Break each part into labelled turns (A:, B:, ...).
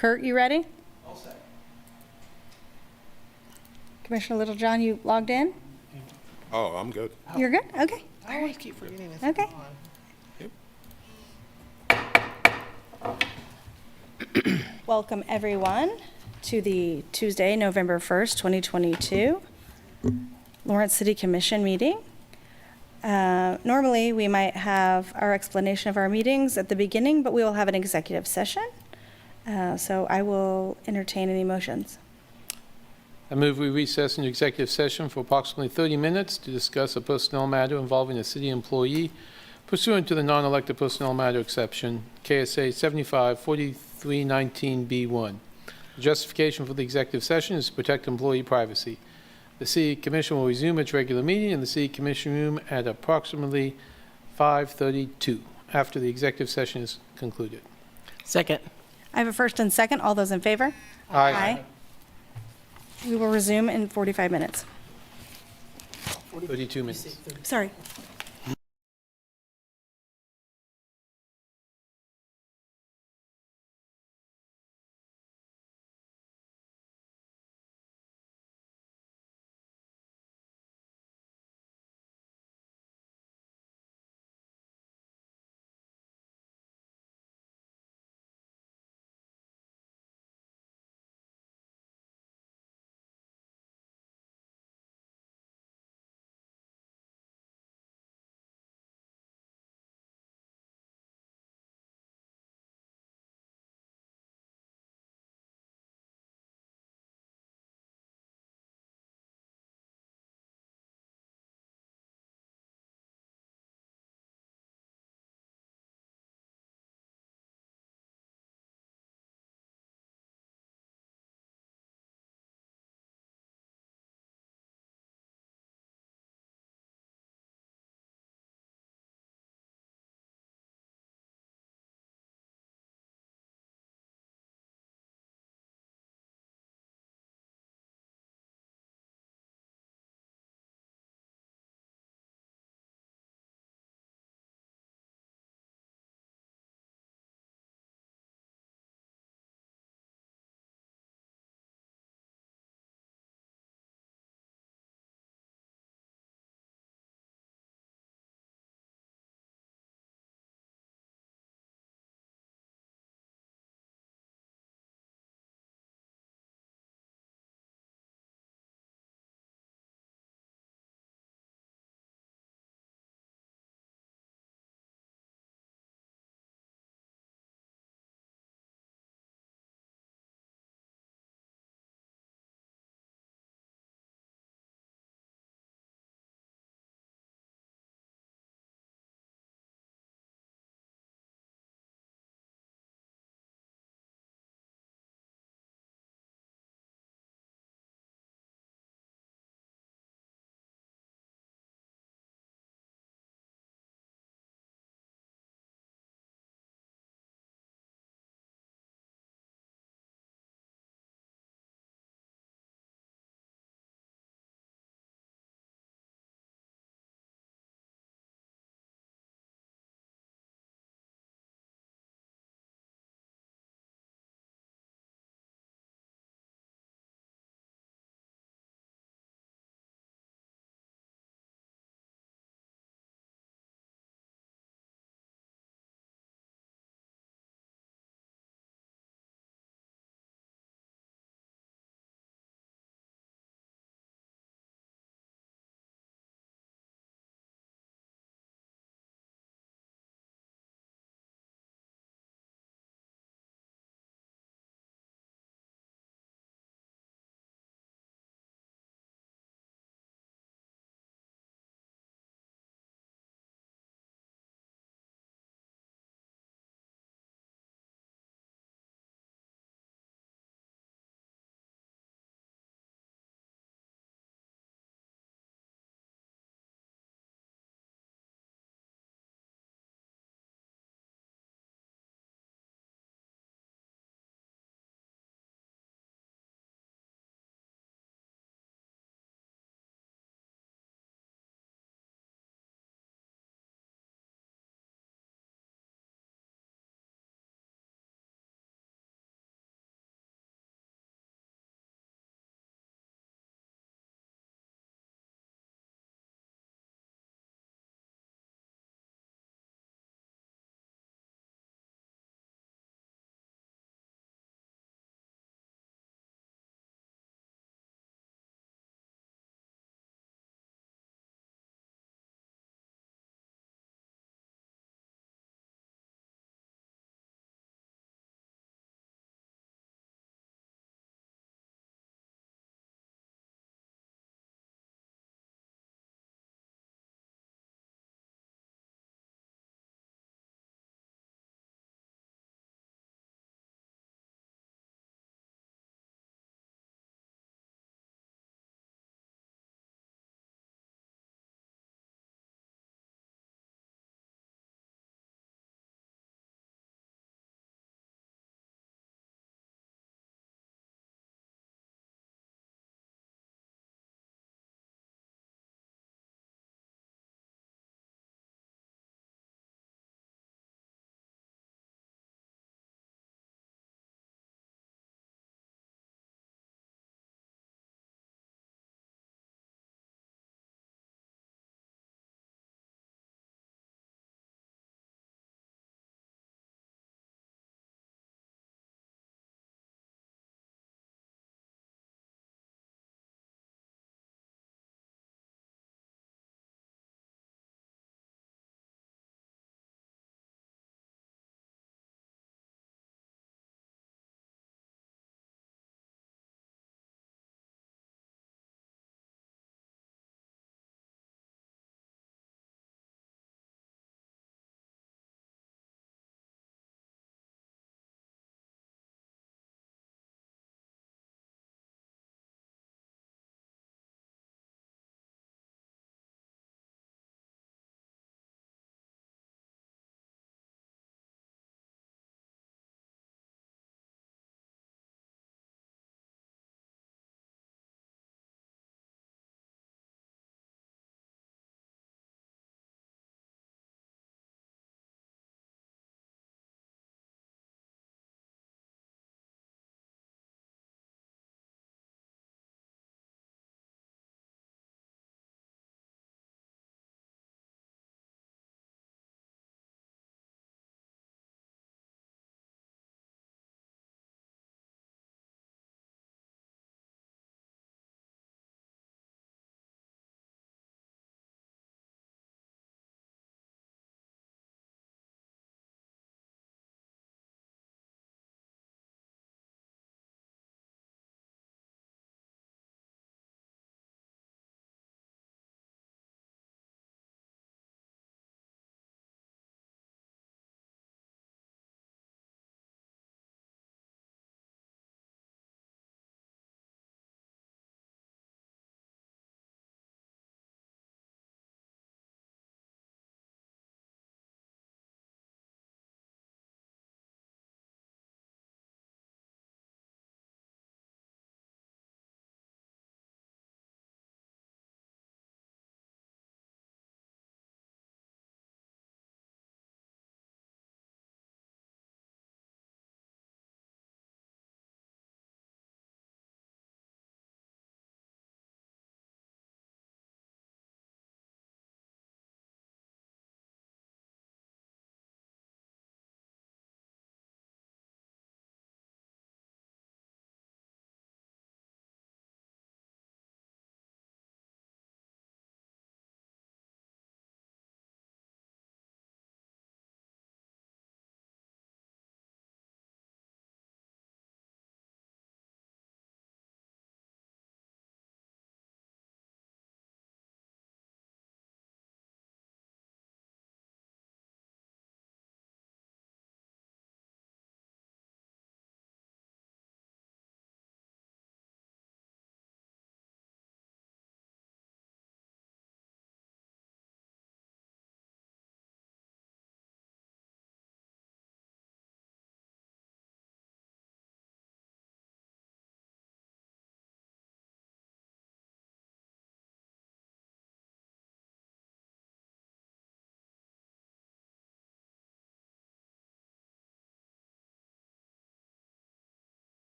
A: Kurt, you ready? Commissioner Littlejohn, you logged in?
B: Oh, I'm good.
A: You're good? Okay.
C: I always keep forgetting this.
A: Okay. Welcome, everyone, to the Tuesday, November 1st, 2022 Lawrence City Commission meeting. Normally, we might have our explanation of our meetings at the beginning, but we will have an executive session. So I will entertain any motions.
D: I move we recess into executive session for approximately 30 minutes to discuss a personnel matter involving a city employee pursuant to the non-elected personnel matter exception, KSA 75-4319B1. The justification for the executive session is to protect employee privacy. The City Commission will resume its regular meeting in the City Commission room at approximately 5:32 after the executive session is concluded.
C: Second.
A: I have a first and second. All those in favor?
D: Aye.
A: We will resume in 45 minutes.
D: 32 minutes.
A: Sorry.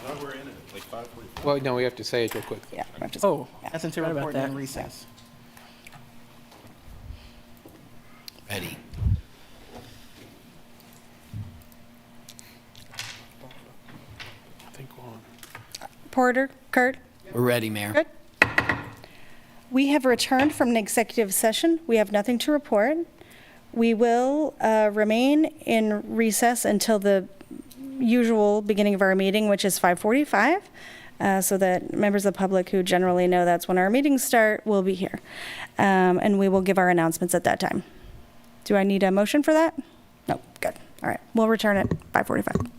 B: No, we're in it, like 5:45.
D: Well, no, we have to say it real quick.
A: Yeah. we'll just-
C: Oh,
A: Yeah.
C: nothing to
E: Forgot about
C: report in
E: that.
C: recess.
E: Ready.
D: I think we're on.
A: Porter, Kurt?
E: We're ready, Mayor.
A: Good. We have returned from an executive session. We have nothing to report. We will remain in recess until the usual beginning of our meeting, which is 5:45, so that members of the public who generally know that's when our meetings start will be here. And we will give our announcements at that time. Do I need a motion for that? No, good. All right, we'll return at 5:45.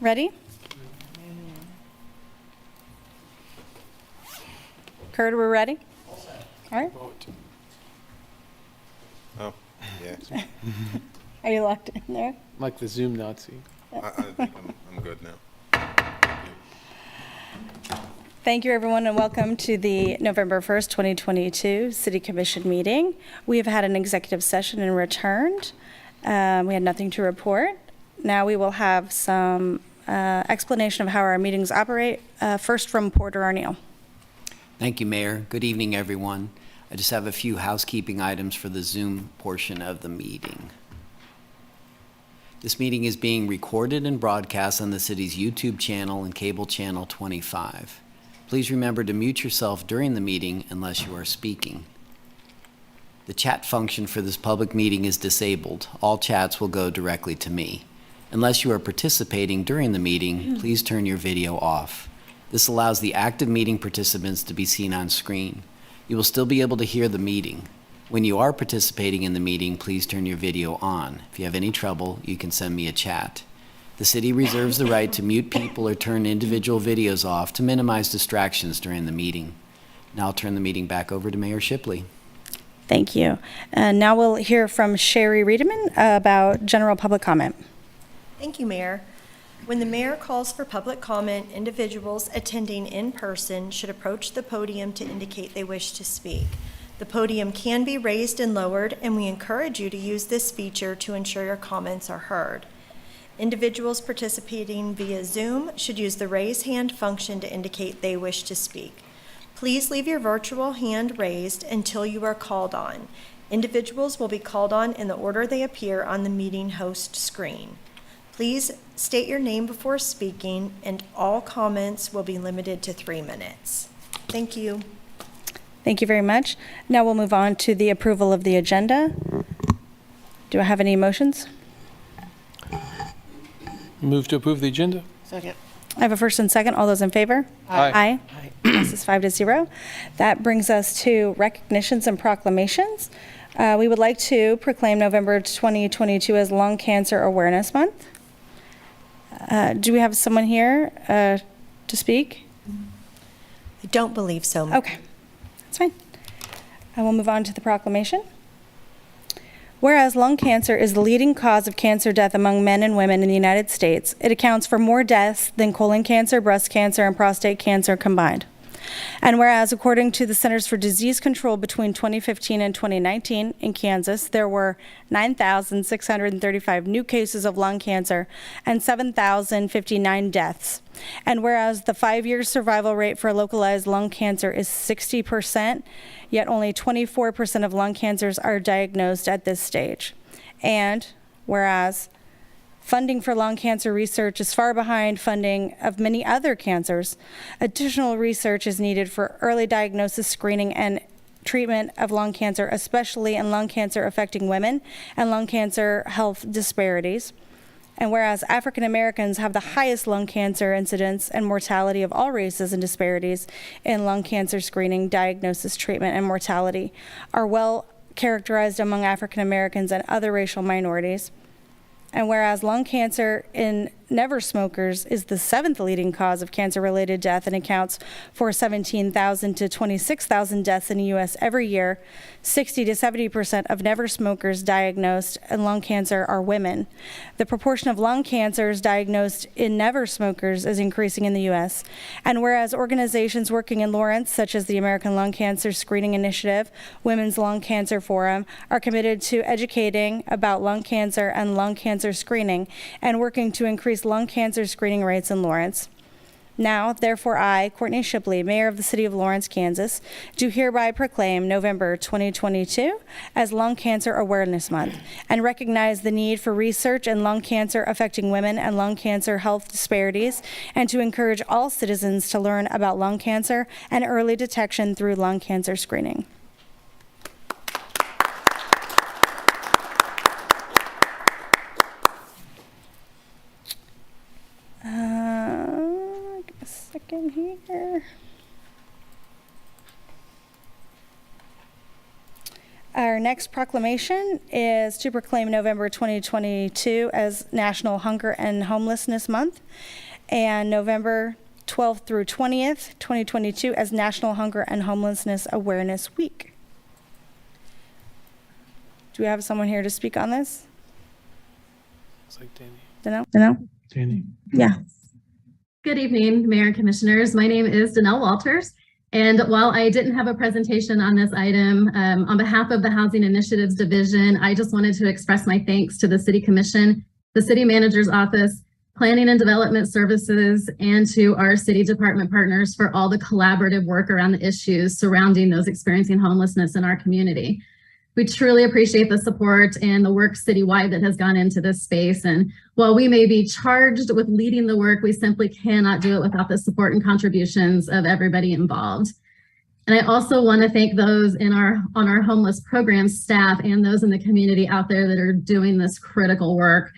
A: Ready? Kurt, we're ready? All right.
B: Oh, yeah.
A: Are you locked in there?
D: Like the Zoom Nazi.
B: I think I'm good now.
A: Thank you, everyone, and welcome to the November 1st, 2022 City Commission meeting. We have had an executive session and returned. We had nothing to report. Now we will have some explanation of how our meetings operate. First from Porter Arneal.
E: Thank you, Mayor. Good evening, everyone. I just have a few housekeeping items for the Zoom portion of the meeting. This meeting is being recorded and broadcast on the city's YouTube channel and cable channel 25. Please remember to mute yourself during the meeting unless you are speaking. The chat function for this public meeting is disabled. All chats will go directly to me. Unless you are participating during the meeting, please turn your video off. This allows the active meeting participants to be seen on screen. You will still be able to hear the meeting. When you are participating in the meeting, please turn your video on. If you have any trouble, you can send me a chat. The city reserves the right to mute people or turn individual videos off to minimize distractions during the meeting. Now I'll turn the meeting back over to Mayor Shipley.
A: Thank you. And now we'll hear from Sherry Riedemann about general public comment.
F: Thank you, Mayor. When the mayor calls for public comment, individuals attending in person should approach the podium to indicate they wish to speak. The podium can be raised and lowered, and we encourage you to use this feature to ensure your comments are heard. Individuals participating via Zoom should use the raise hand function to indicate they wish to speak. Please leave your virtual hand raised until you are called on. Individuals will be called on in the order they appear on the meeting host screen. Please state your name before speaking, and all comments will be limited to 3 minutes. Thank you.
A: Thank you very much. Now we'll move on to the approval of the agenda. Do I have any motions?
D: Move to approve the agenda?
C: Second.
A: I have a first and second. All those in favor?
D: Aye.
A: Aye. Passes 5-0. That brings us to recognitions and proclamations. We would like to proclaim November 2022 as Lung Cancer Awareness Month. Do we have someone here to speak?
F: I don't believe so, Mayor.
A: Okay, that's fine. I will move on to the proclamation. Whereas lung cancer is the leading cause of cancer death among men and women in the United States, it accounts for more deaths than colon cancer, breast cancer, and prostate cancer combined. And whereas, according to the Centers for Disease Control, between 2015 and 2019 in Kansas, there were 9,635 new cases of lung cancer and 7,059 deaths. And whereas the 5-year survival rate for localized lung cancer is 60%, yet only 24% of lung cancers are diagnosed at this stage. And whereas funding for lung cancer research is far behind funding of many other cancers, additional research is needed for early diagnosis, screening, and treatment of lung cancer, especially in lung cancer affecting women and lung cancer health disparities. And whereas African Americans have the highest lung cancer incidence and mortality of all races, and disparities in lung cancer screening, diagnosis, treatment, and mortality are well characterized among African Americans and other racial minorities. And whereas lung cancer in never smokers is the 7th leading cause of cancer-related death and accounts for 17,000 to 26,000 deaths in the U.S. every year, 60 to 70% of never smokers diagnosed in lung cancer are women. The proportion of lung cancers diagnosed in never smokers is increasing in the U.S. And whereas organizations working in Lawrence, such as the American Lung Cancer Screening Initiative, Women's Lung Cancer Forum, are committed to educating about lung cancer and lung cancer screening and working to increase lung cancer screening rates in Lawrence. Now, therefore, I, Courtney Shipley, Mayor of the City of Lawrence, Kansas, do hereby proclaim November 2022 as Lung Cancer Awareness Month and recognize the need for research in lung cancer affecting women and lung cancer health disparities, and to encourage all citizens to learn about lung cancer and early detection through lung cancer screening. Give a second here. Our next proclamation is to proclaim November 2022 as National Hunger and Homelessness Month, and November 12th through 20th, 2022 as National Hunger and Homelessness Awareness Week. Do we have someone here to speak on this?
D: It's like Danny.
A: Danelle?
D: Danny.
A: Yeah.
G: Good evening, Mayor and Commissioners. My name is Danelle Walters, and while I didn't have a presentation on this item, on behalf of the Housing Initiatives Division, I just wanted to express my thanks to the City Commission, the City Manager's Office, Planning and Development Services, and to our city department partners for all the collaborative work around the issues surrounding those experiencing homelessness in our community. We truly appreciate the support and the work citywide that has gone into this space. And while we may be charged with leading the work, we simply cannot do it without the support and contributions of everybody involved. And I also want to thank those on our homeless program staff and those in the community out there that are doing this critical work.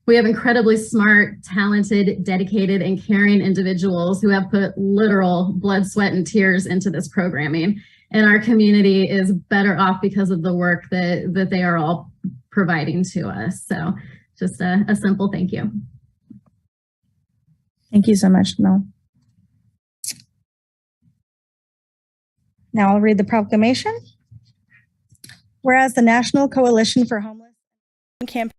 G: We have incredibly smart, talented, dedicated, and caring individuals who have put literal blood, sweat, and tears into this programming. And our community is better off because of the work that they are all providing to us. So just a simple thank you.
A: Thank you so much, Danelle. Now I'll read the proclamation. Whereas the National Coalition for Homeless Campaign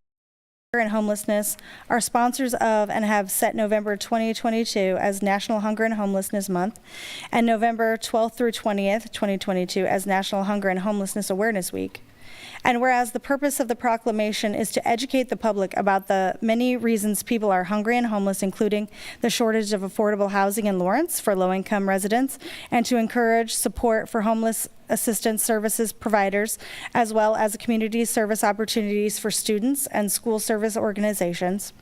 A: and Homelessness are sponsors of and have set November 2022 as National Hunger and Homelessness Month and November 12th through 20th, 2022 as National Hunger and Homelessness Awareness Week. And whereas the purpose of the proclamation is to educate the public about the many reasons people are hungry and homeless, including the shortage of affordable housing in Lawrence for low-income residents, and to encourage support for homeless assistance services providers, as well as community service opportunities for students and school service organizations.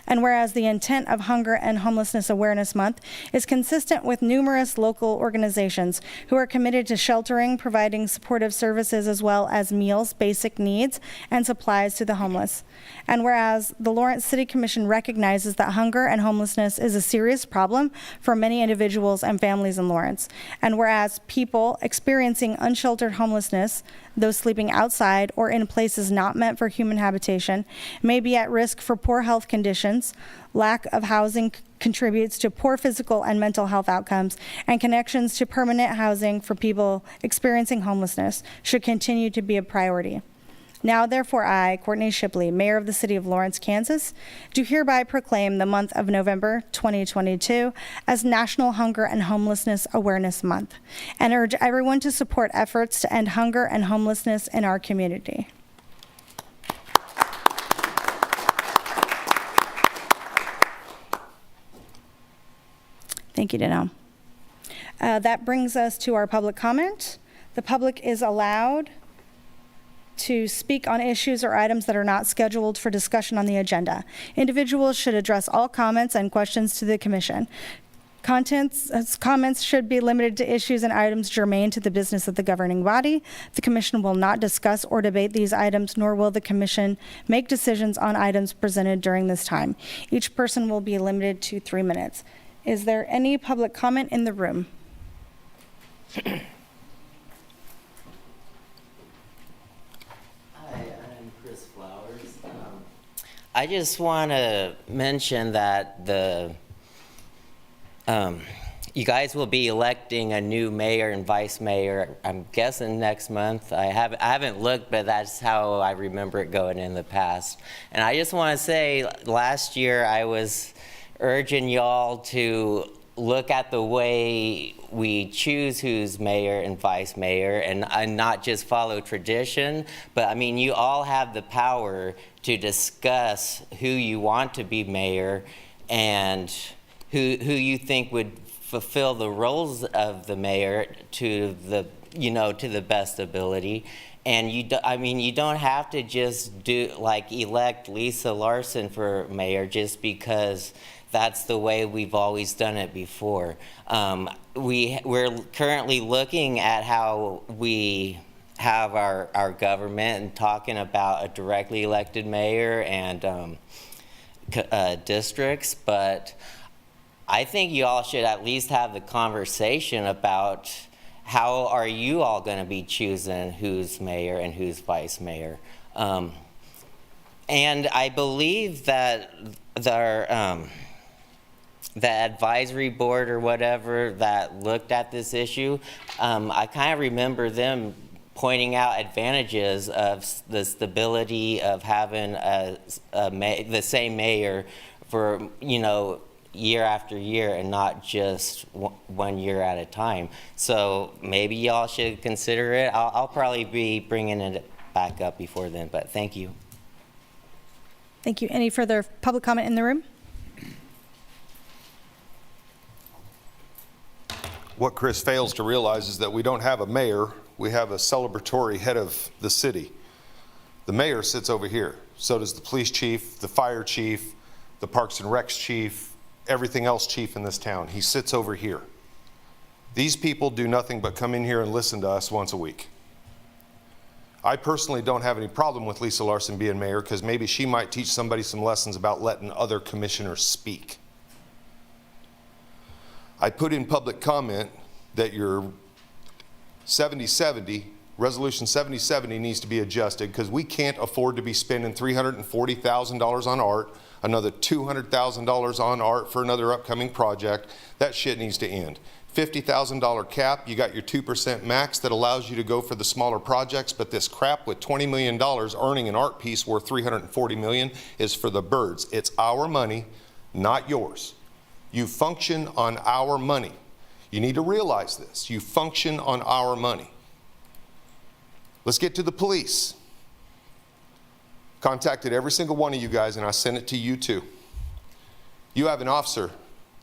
A: And whereas the intent of Hunger and Homelessness Awareness Month is consistent with numerous local organizations who are committed to sheltering, providing supportive services, as well as meals, basic needs, and supplies to the homeless. And whereas the Lawrence City Commission recognizes that hunger and homelessness is a serious problem for many individuals and families in Lawrence. And whereas people experiencing unsheltered homelessness, those sleeping outside or in places not meant for human habitation, may be at risk for poor health conditions. Lack of housing contributes to poor physical and mental health outcomes, and connections to permanent housing for people experiencing homelessness should continue to be a priority. Now, therefore, I, Courtney Shipley, Mayor of the City of Lawrence, Kansas, do hereby proclaim the month of November 2022 as National Hunger and Homelessness Awareness Month, and urge everyone to support efforts to end hunger and homelessness in our community. Thank you, Danelle. That brings us to our public comment. The public is allowed to speak on issues or items that are not scheduled for discussion on the agenda. Individuals should address all comments and questions to the commission. Comments should be limited to issues and items germane to the business of the governing body. The commission will not discuss or debate these items, nor will the commission make decisions on items presented during this time. Each person will be limited to 3 minutes. Is there any public comment in the room?
H: I just want to mention that you guys will be electing a new mayor and vice mayor, I'm guessing next month. I haven't looked, but that's how I remember it going in the past. And I just want to say, last year I was urging y'all to look at the way we choose who's mayor and vice mayor and not just follow tradition, but I mean, you all have the power to discuss who you want to be mayor and who you think would fulfill the roles of the mayor to the best ability. And you don't have to just elect Lisa Larson for mayor just because that's the way we've always done it before. We're currently looking at how we have our government and talking about a directly elected mayor and districts, but I think you all should at least have the conversation about how are you all going to be choosing who's mayor and who's vice mayor? And I believe that the advisory board or whatever that looked at this issue, I kind of remember them pointing out advantages of the stability of having the same mayor for, you know, year after year and not just 1 year at a time. So maybe y'all should consider it. I'll probably be bringing it back up before then, but thank you.
A: Thank you. Any further public comment in the room?
I: What Chris fails to realize is that we don't have a mayor, we have a celebratory head of the city. The mayor sits over here. So does the police chief, the fire chief, the Parks and Recs chief, everything else chief in this town. He sits over here. These people do nothing but come in here and listen to us once a week. I personally don't have any problem with Lisa Larson being mayor because maybe she might teach somebody some lessons about letting other commissioners speak. I put in public comment that your 7070, Resolution 7070 needs to be adjusted because we can't afford to be spending $340,000 on art, another $200,000 on art for another upcoming project. That shit needs to end. $50,000 cap, you got your 2% max that allows you to go for the smaller projects, but this crap with $20 million earning an art piece worth $340 million is for the birds. It's our money, not yours. You function on our money. You need to realize this. You function on our money. Let's get to the police. Contacted every single one of you guys, and I sent it to you too. You have an officer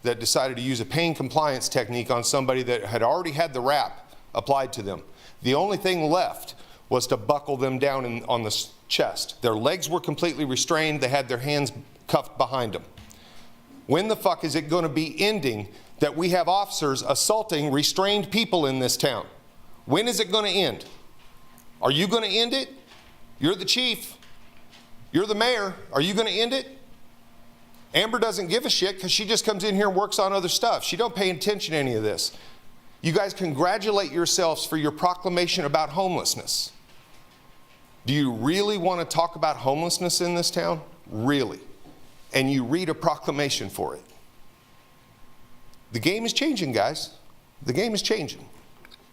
I: that decided to use a pain compliance technique on somebody that had already had the rap applied to them. The only thing left was to buckle them down on the chest. Their legs were completely restrained. They had their hands cuffed behind them. When the fuck is it going to be ending that we have officers assaulting restrained people in this town? When is it going to end? Are you going to end it? You're the chief. You're the mayor. Are you going to end it? Amber doesn't give a shit because she just comes in here and works on other stuff. She don't pay attention to any of this. You guys congratulate yourselves for your proclamation about homelessness. Do you really want to talk about homelessness in this town? Really? And you read a proclamation for it. The game is changing, guys. The game is changing.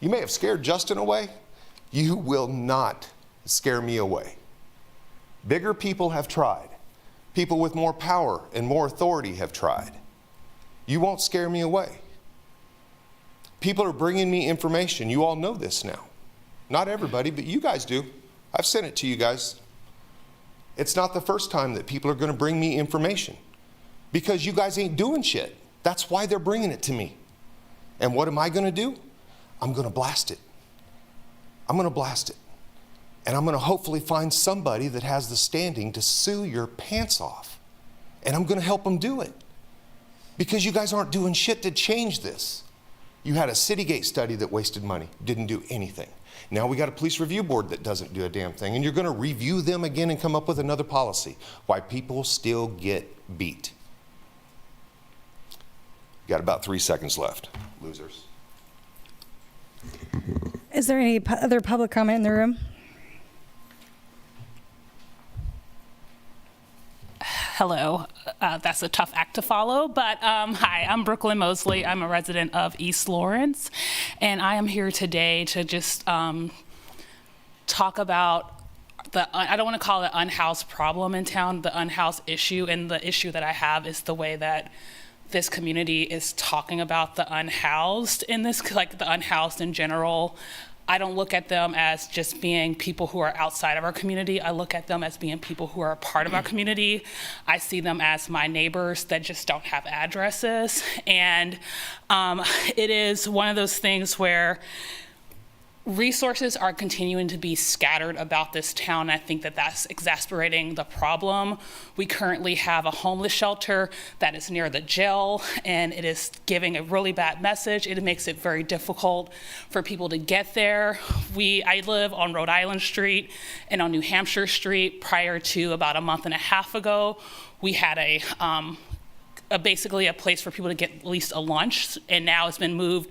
I: You may have scared Justin away. You will not scare me away. Bigger people have tried. People with more power and more authority have tried. You won't scare me away. People are bringing me information. You all know this now. Not everybody, but you guys do. I've sent it to you guys. It's not the first time that people are going to bring me information because you guys ain't doing shit. That's why they're bringing it to me. And what am I going to do? I'm going to blast it. I'm going to blast it. And I'm going to hopefully find somebody that has the standing to sue your pants off. And I'm going to help them do it. Because you guys aren't doing shit to change this. You had a Citygate study that wasted money, didn't do anything. Now we got a police review board that doesn't do a damn thing. And you're going to review them again and come up with another policy. Why people still get beat. Got about 3 seconds left, losers.
A: Is there any other public comment in the room?
J: Hello. That's a tough act to follow, but hi, I'm Brooklyn Mosley. I'm a resident of East Lawrence, and I am here today to just talk about I don't want to call it unhoused problem in town, the unhoused issue, and the issue that I have is the way that this community is talking about the unhoused in this, like the unhoused in general. I don't look at them as just being people who are outside of our community. I look at them as being people who are a part of our community. I see them as my neighbors that just don't have addresses. And it is one of those things where resources are continuing to be scattered about this town. I think that that's exasperating the problem. We currently have a homeless shelter that is near the jail, and it is giving a really bad message. It makes it very difficult for people to get there. I live on Rhode Island Street and on New Hampshire Street. Prior to about a month and a half ago, we had a basically a place for people to get at least a lunch, and now it's been moved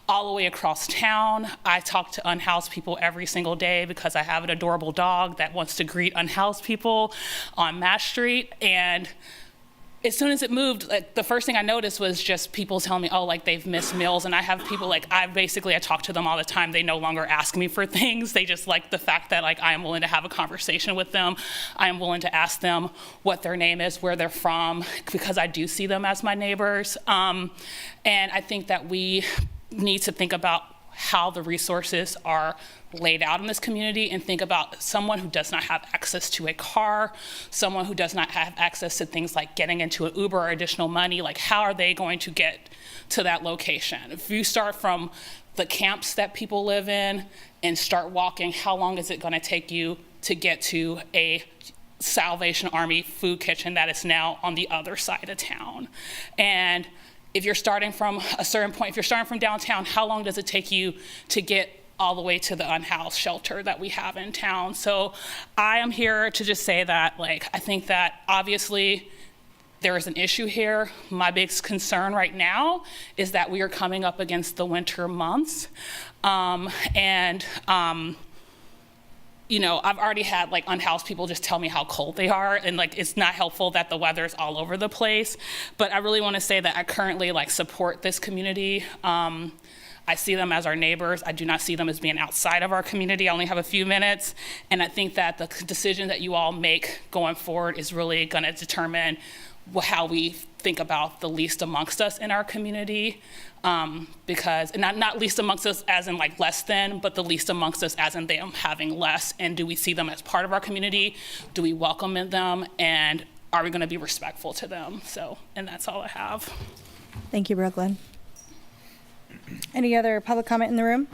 J: all the way across town. I talk to unhoused people every single day because I have an adorable dog that wants to greet unhoused people on Mass Street. And as soon as it moved, like, the first thing I noticed was just people telling me, oh, like, they've missed meals. And I have people, like, I talk to them all the time. They no longer ask me for things. They just like the fact that, like, I am willing to have a conversation with them. I am willing to ask them what their name is, where they're from, because I do see them as my neighbors. And I think that we need to think about how the resources are laid out in this community, and think about someone who does not have access to a car, someone who does not have access to things like getting into an Uber or additional money. Like, how are they going to get to that location? If you start from the camps that people live in and start walking, how long is it going to take you to get to a Salvation Army food kitchen that is now on the other side of town? And if you're starting from a certain point, if you're starting from downtown, how long does it take you to get all the way to the unhoused shelter that we have in town? So I am here to just say that, like, I think that obviously there is an issue here. My biggest concern right now is that we are coming up against the winter months. You know, I've already had, like, unhoused people just tell me how cold they are, and, like, it's not helpful that the weather is all over the place. But I really want to say that I currently, like, support this community. I see them as our neighbors. I do not see them as being outside of our community. I only have a few minutes, and I think that the decision that you all make going forward is really going to determine how we think about the least amongst us in our community, because, and not least amongst us as in, like, less than, but the least amongst us as in them having less. And do we see them as part of our community? Do we welcome them? And are we going to be respectful to them? So, and that's all I have.
A: Thank you, Brooklyn. Any other public comment in the room?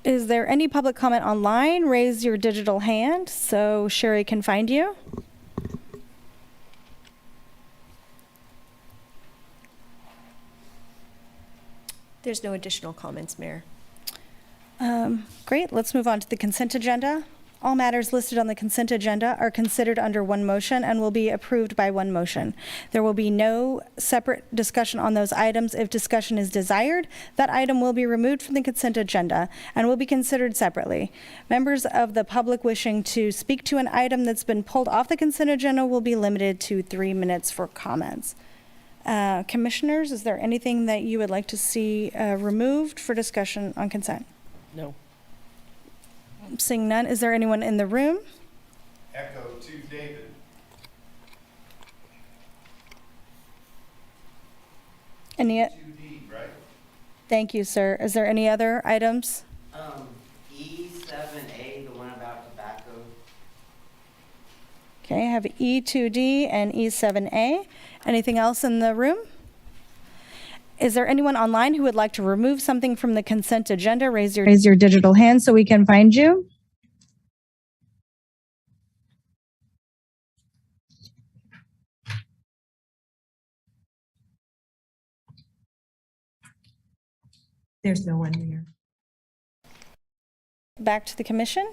A: Is there any public comment online? Raise your digital hand so Sherry can find you.
F: There's no additional comments, Mayor.
A: Great, let's move on to the consent agenda. All matters listed on the consent agenda are considered under one motion and will be approved by one motion. There will be no separate discussion on those items. If discussion is desired, that item will be removed from the consent agenda and will be considered separately. Members of the public wishing to speak to an item that's been pulled off the consent agenda will be limited to 3 minutes for comments. Commissioners, is there anything that you would like to see removed for discussion on consent?
C: No.
A: Seeing none, is there anyone in the room?
I: Echo to David.
A: Any?
I: 2D, right?
A: Thank you, sir. Is there any other items?
H: E7A, the one about tobacco.
A: Okay, I have E2D and E7A. Anything else in the room? Is there anyone online who would like to remove something from the consent agenda? Raise your digital hand so we can find you.
F: There's no one here.
A: Back to the commission.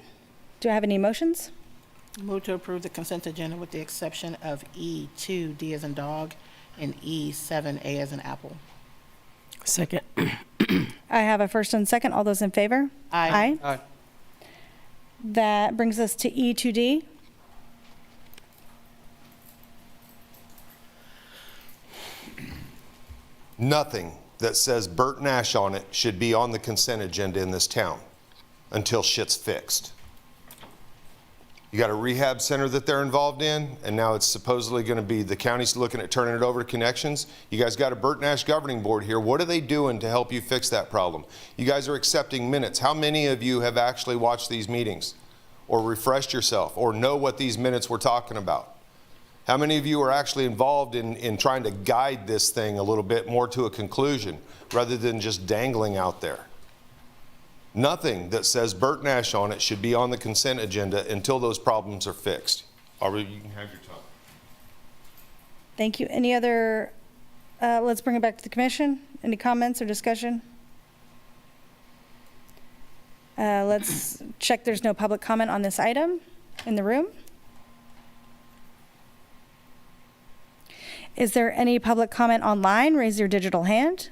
A: Do I have any motions?
C: Move to approve the consent agenda with the exception of E2, D as in dog, and E7A as in apple.
D: Second.
A: I have a first and second. All those in favor?
C: Aye.
D: Aye.
A: That brings us to E2D.
I: Nothing that says Bert Nash on it should be on the consent agenda in this town until shit's fixed. You got a rehab center that they're involved in, and now it's supposedly going to be the county's looking at turning it over to Connections. You guys got a Bert Nash Governing Board here. What are they doing to help you fix that problem? You guys are accepting minutes. How many of you have actually watched these meetings or refreshed yourself or know what these minutes we're talking about? How many of you are actually involved in trying to guide this thing a little bit more to a conclusion rather than just dangling out there? Nothing that says Bert Nash on it should be on the consent agenda until those problems are fixed. Aubrey, you can have your time.
A: Thank you. Any other, let's bring it back to the commission. Any comments or discussion? Let's check there's no public comment on this item in the room. Is there any public comment online? Raise your digital hand.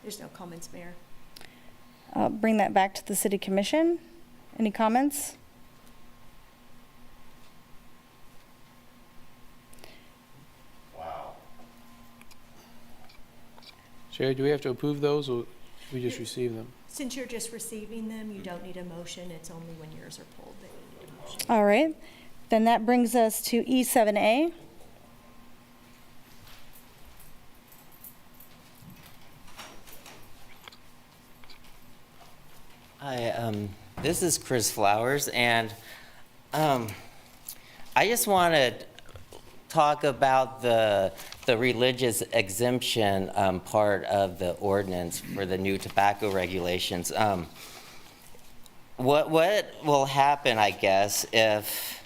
F: There's no comments, Mayor.
A: I'll bring that back to the City Commission. Any comments?
D: Sherry, do we have to approve those, or we just receive them?
F: Since you're just receiving them, you don't need a motion. It's only when yours are pulled that you need a motion.
A: All right. Then that brings us to E7A.
H: Hi, this is Chris Flowers, and I just want to talk about the religious exemption part of the ordinance for the new tobacco regulations. What will happen, I guess, if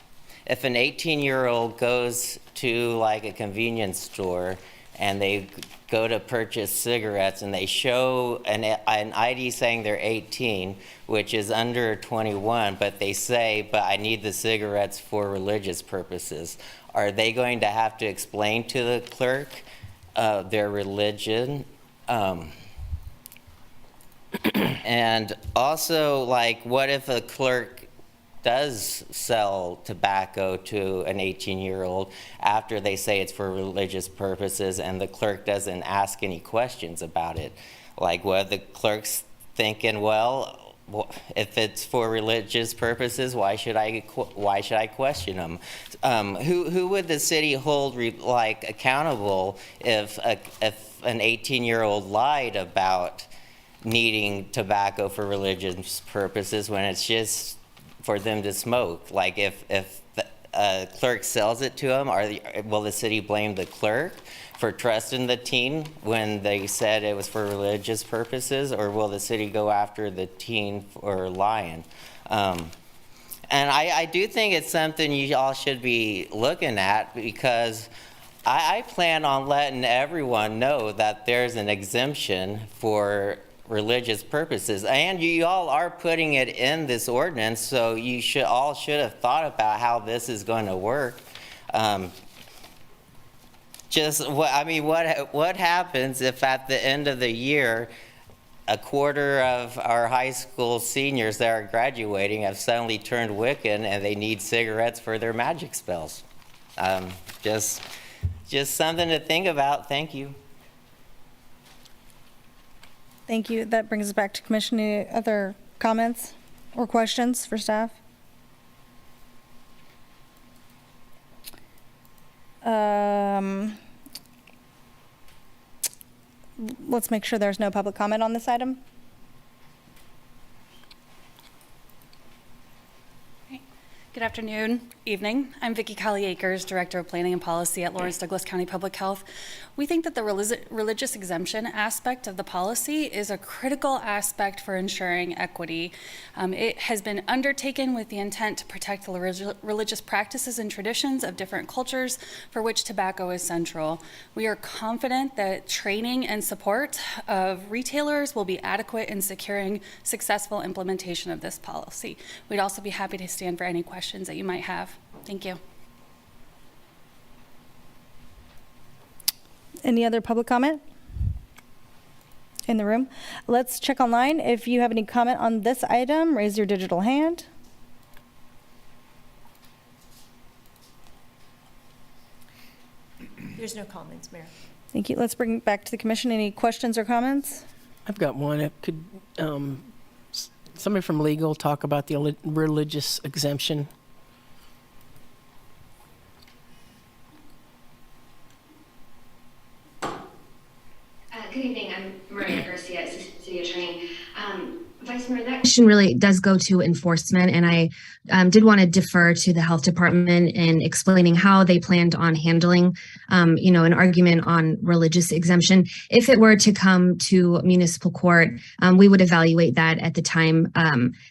H: an 18-year-old goes to like a convenience store and they go to purchase cigarettes and they show an ID saying they're 18, which is under 21, but they say, but I need the cigarettes for religious purposes. Are they going to have to explain to the clerk their religion? And also, like, what if a clerk does sell tobacco to an 18-year-old after they say it's for religious purposes and the clerk doesn't ask any questions about it? Like, what the clerk's thinking, well, if it's for religious purposes, why should I question them? Who would the city hold accountable if an 18-year-old lied about needing tobacco for religious purposes when it's just for them to smoke? Like, if the clerk sells it to them, will the city blame the clerk for trusting the teen when they said it was for religious purposes, or will the city go after the teen for lying? And I do think it's something you all should be looking at, because I plan on letting everyone know that there's an exemption for religious purposes, and you all are putting it in this ordinance, so you should have thought about how this is going to work. What happens if at the end of the year, a quarter of our high school seniors that are graduating have suddenly turned Wiccan and they need cigarettes for their magic spells? Just something to think about. Thank you.
A: Thank you. That brings us back to commission. Any other comments or questions for staff? Let's make sure there's no public comment on this item.
K: Good afternoon, evening. I'm Vicki Colley-Akers, Director of Planning and Policy at Lawrence Douglas County Public Health. We think that the religious exemption aspect of the policy is a critical aspect for ensuring equity. It has been undertaken with the intent to protect the religious practices and traditions of different cultures for which tobacco is central. We are confident that training and support of retailers will be adequate in securing successful implementation of this policy. We'd also be happy to stand for any questions that you might have. Thank you.
A: Any other public comment in the room? Let's check online. If you have any comment on this item, raise your digital hand.
F: There's no comments, Mayor.
A: Thank you. Let's bring it back to the commission. Any questions or comments?
L: I've got one. Could somebody from legal talk about the religious exemption?
M: Good evening. I'm Maria Garcia, Assistant City Attorney. Vice Mayor, that question really does go to enforcement, and I did want to defer to the health department in explaining how they planned on handling, an argument on religious exemption. If it were to come to municipal court, we would evaluate that at the time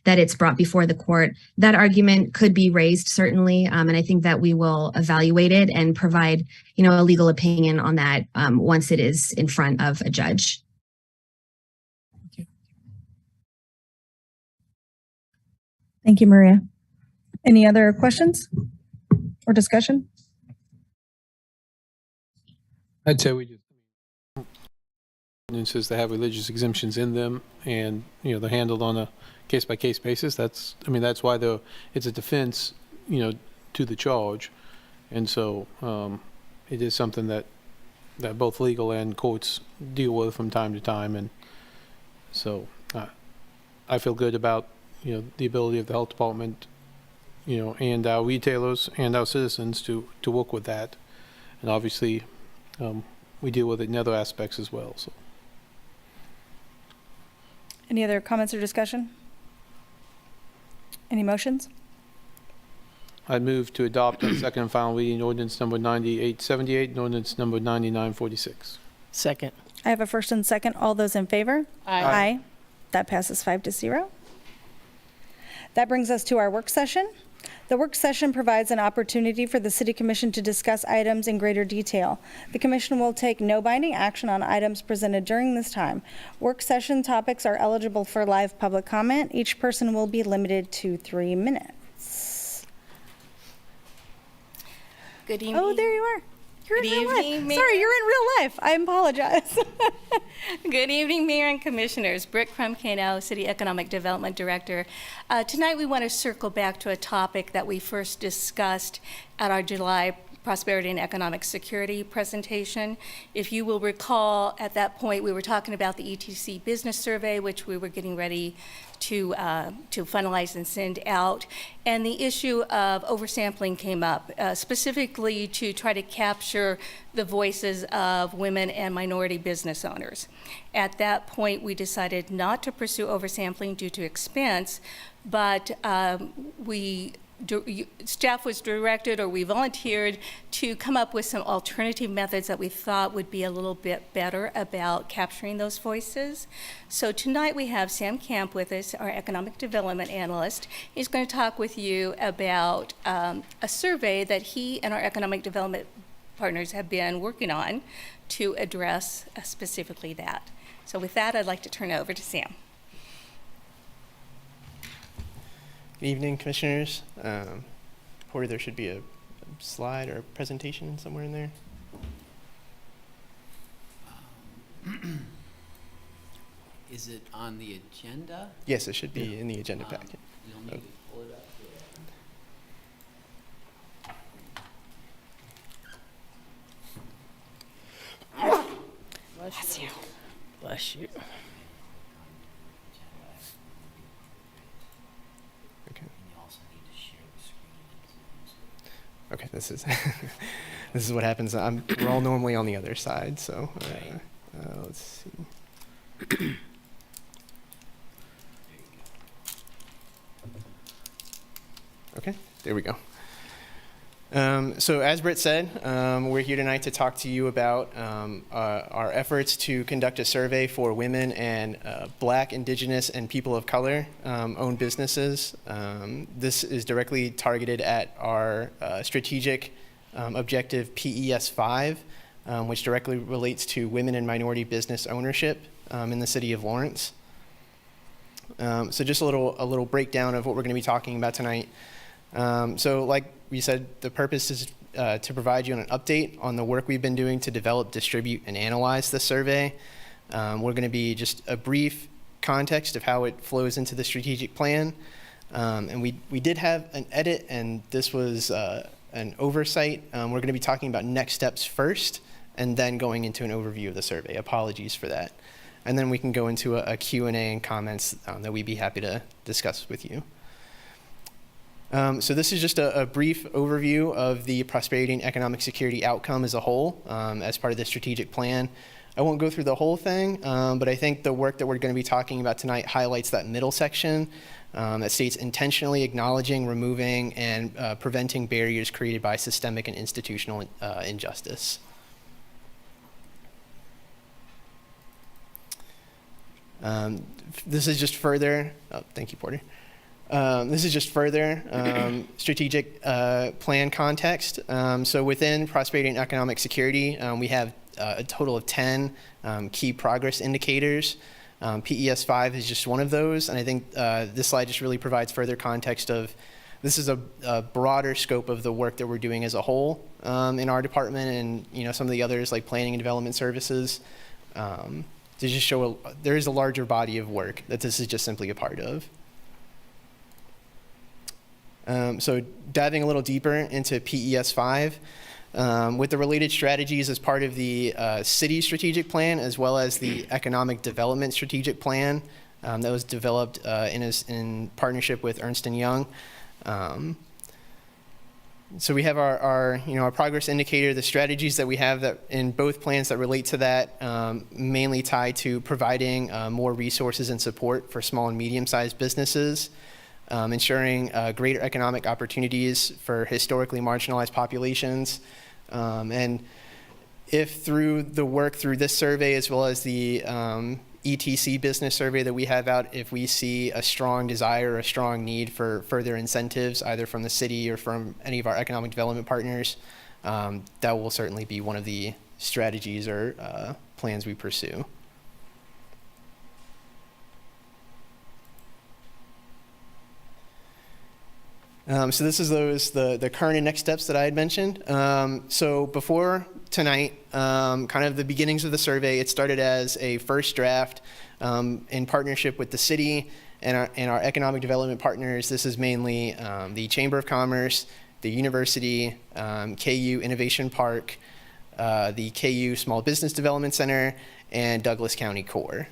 M: that it's brought before the court. That argument could be raised, certainly, and I think that we will evaluate it and provide, a legal opinion on that once it is in front of a judge.
A: Thank you, Maria. Any other questions?
N: or discussion?
D: I'd say we just, ordinances that have religious exemptions in them, and, you know, they're handled on a case-by-case basis. That's why it's a defense, you know, to the charge. And so it is something that both legal and courts deal with from time to time. And so I feel good about, you know, the ability of the health department, you know, and our retailers and our citizens to work with that. And obviously, we deal with it in other aspects as well. So.
A: Any other comments or discussion? Any motions?
D: I move to adopt on second and final reading ordinance number 9878 and ordinance number 9946.
L: Second.
A: I have a first and second. All those in favor?
C: Aye.
A: That passes 5-0. That brings us to our work session. The work session provides an opportunity for the City Commission to discuss items in greater detail. The Commission will take no binding action on items presented during this time. Work session topics are eligible for live public comment. Each person will be limited to 3 minutes.
O: Good evening.
A: Oh, there you are. You're
O: Good
A: in real
O: evening,
A: life.
O: Mayor.
A: Sorry, you're in real life. I apologize.
O: Good evening, Mayor and Commissioners. Britt Krumkano, City Economic Development Director. Tonight we want to circle back to a topic that we first discussed at our July Prosperity and Economic Security presentation. If you will recall, at that point we were talking about the ETC business survey, which we were getting ready to finalize and send out. And the issue of oversampling came up, specifically to try to capture the voices of women and minority business owners. At that point, we decided not to pursue oversampling due to expense, but staff was directed, or we volunteered, to come up with some alternative methods that we thought would be a little bit better about capturing those voices. So tonight we have Sam Camp with us, our economic development analyst. He's going to talk with you about a survey that he and our economic development partners have been working on to address specifically that. So with that, I'd like to turn it over to Sam.
P: Good evening, Commissioners. Porter, there should be a slide or a presentation somewhere in there.
E: Is it on the agenda?
P: Yes, it should be in the agenda packet.
E: You'll need to pull it up.
L: Bless you. Bless you.
P: Okay, this is this is what happens. We're all normally on the other side, so let's see. Okay, there we go. So as Britt said, we're here tonight to talk to you about our efforts to conduct a survey for women and Black, Indigenous, and people of color owned businesses. This is directly targeted at our strategic objective PES 5, which directly relates to women and minority business ownership in the city of Lawrence. So just a little breakdown of what we're going to be talking about tonight. So like we said, the purpose is to provide you an update on the work we've been doing to develop, distribute, and analyze the survey. We're going to be just a brief context of how it flows into the strategic plan. And we did have an edit, and this was an oversight. We're going to be talking about next steps first, and then going into an overview of the survey. Apologies for that. And then we can go into a Q&A and comments that we'd be happy to discuss with you. So this is just a brief overview of the prosperity and economic security outcome as a whole as part of the strategic plan. I won't go through the whole thing, but I think the work that we're going to be talking about tonight highlights that middle section that states intentionally acknowledging, removing, and preventing barriers created by systemic and institutional injustice. This is just further, thank you, Porter. This is just further strategic plan context. So within prosperity and economic security, we have a total of 10 key progress indicators. PES 5 is just one of those, and I think this slide just really provides further context of this is a broader scope of the work that we're doing as a whole in our department, and some of the others like planning and development services, to just show there is a larger body of work that this is just simply a part of. So diving a little deeper into PES 5, with the related strategies as part of the city strategic plan, as well as the economic development strategic plan that was developed in partnership with Ernst & Young. So we have our progress indicator, the strategies that we have that in both plans that relate to that, mainly tied to providing more resources and support for small and medium-sized businesses, ensuring greater economic opportunities for historically marginalized populations. And if through the work through this survey, as well as the ETC business survey that we have out, if we see a strong desire or a strong need for further incentives, either from the city or from any of our economic development partners, that will certainly be one of the strategies or plans we pursue. So this is the current and next steps that I had mentioned. So before tonight, kind of the beginnings of the survey, it started as a first draft in partnership with the city and our economic development partners. This is mainly the Chamber of Commerce, the university, KU Innovation Park, the KU Small Business Development Center, and Douglas County Core.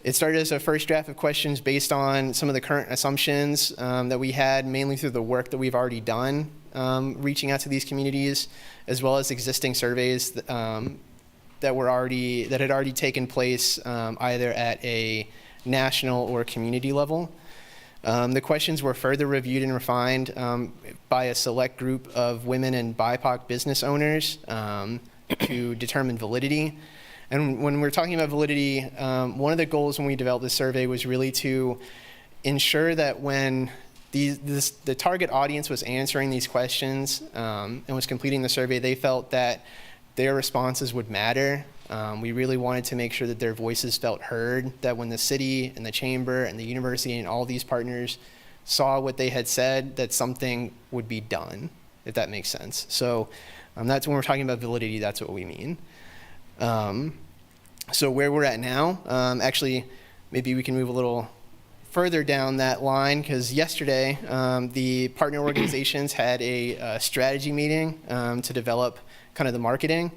P: It started as a first draft of questions based on some of the current assumptions that we had, mainly through the work that we've already done, reaching out to these communities, as well as existing surveys that had already taken place either at a national or community level. The questions were further reviewed and refined by a select group of women and BIPOC business owners to determine validity. And when we're talking about validity, one of the goals when we developed this survey was really to ensure that when the target audience was answering these questions and was completing the survey, they felt that their responses would matter. We really wanted to make sure that their voices felt heard, that when the city and the chamber and the university and all these partners saw what they had said, that something would be done, if that makes sense. So that's when we're talking about validity, that's what we mean. So where we're at now, actually, maybe we can move a little further down that line, because yesterday the partner organizations had a strategy meeting to develop kind of the marketing,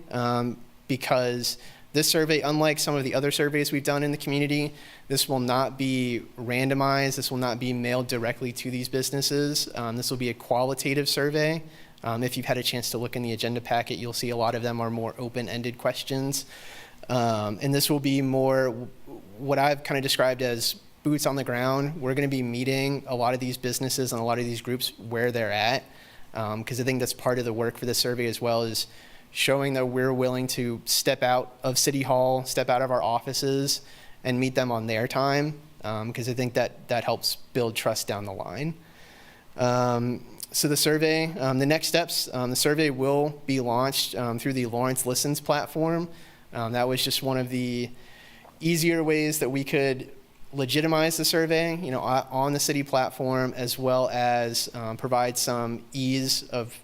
P: because this survey, unlike some of the other surveys we've done in the community, this will not be randomized, this will not be mailed directly to these businesses. This will be a qualitative survey. If you've had a chance to look in the agenda packet, you'll see a lot of them are more open-ended questions. And this will be more what I've kind of described as boots on the ground. We're going to be meeting a lot of these businesses and a lot of these groups where they're at, because I think that's part of the work for this survey as well, is showing that we're willing to step out of City Hall, step out of our offices, and meet them on their time, because I think that helps build trust down the line. So the survey, the next steps, the survey will be launched through the Lawrence Listens platform. That was just one of the easier ways that we could legitimize the survey, on the city platform, as well as provide some ease of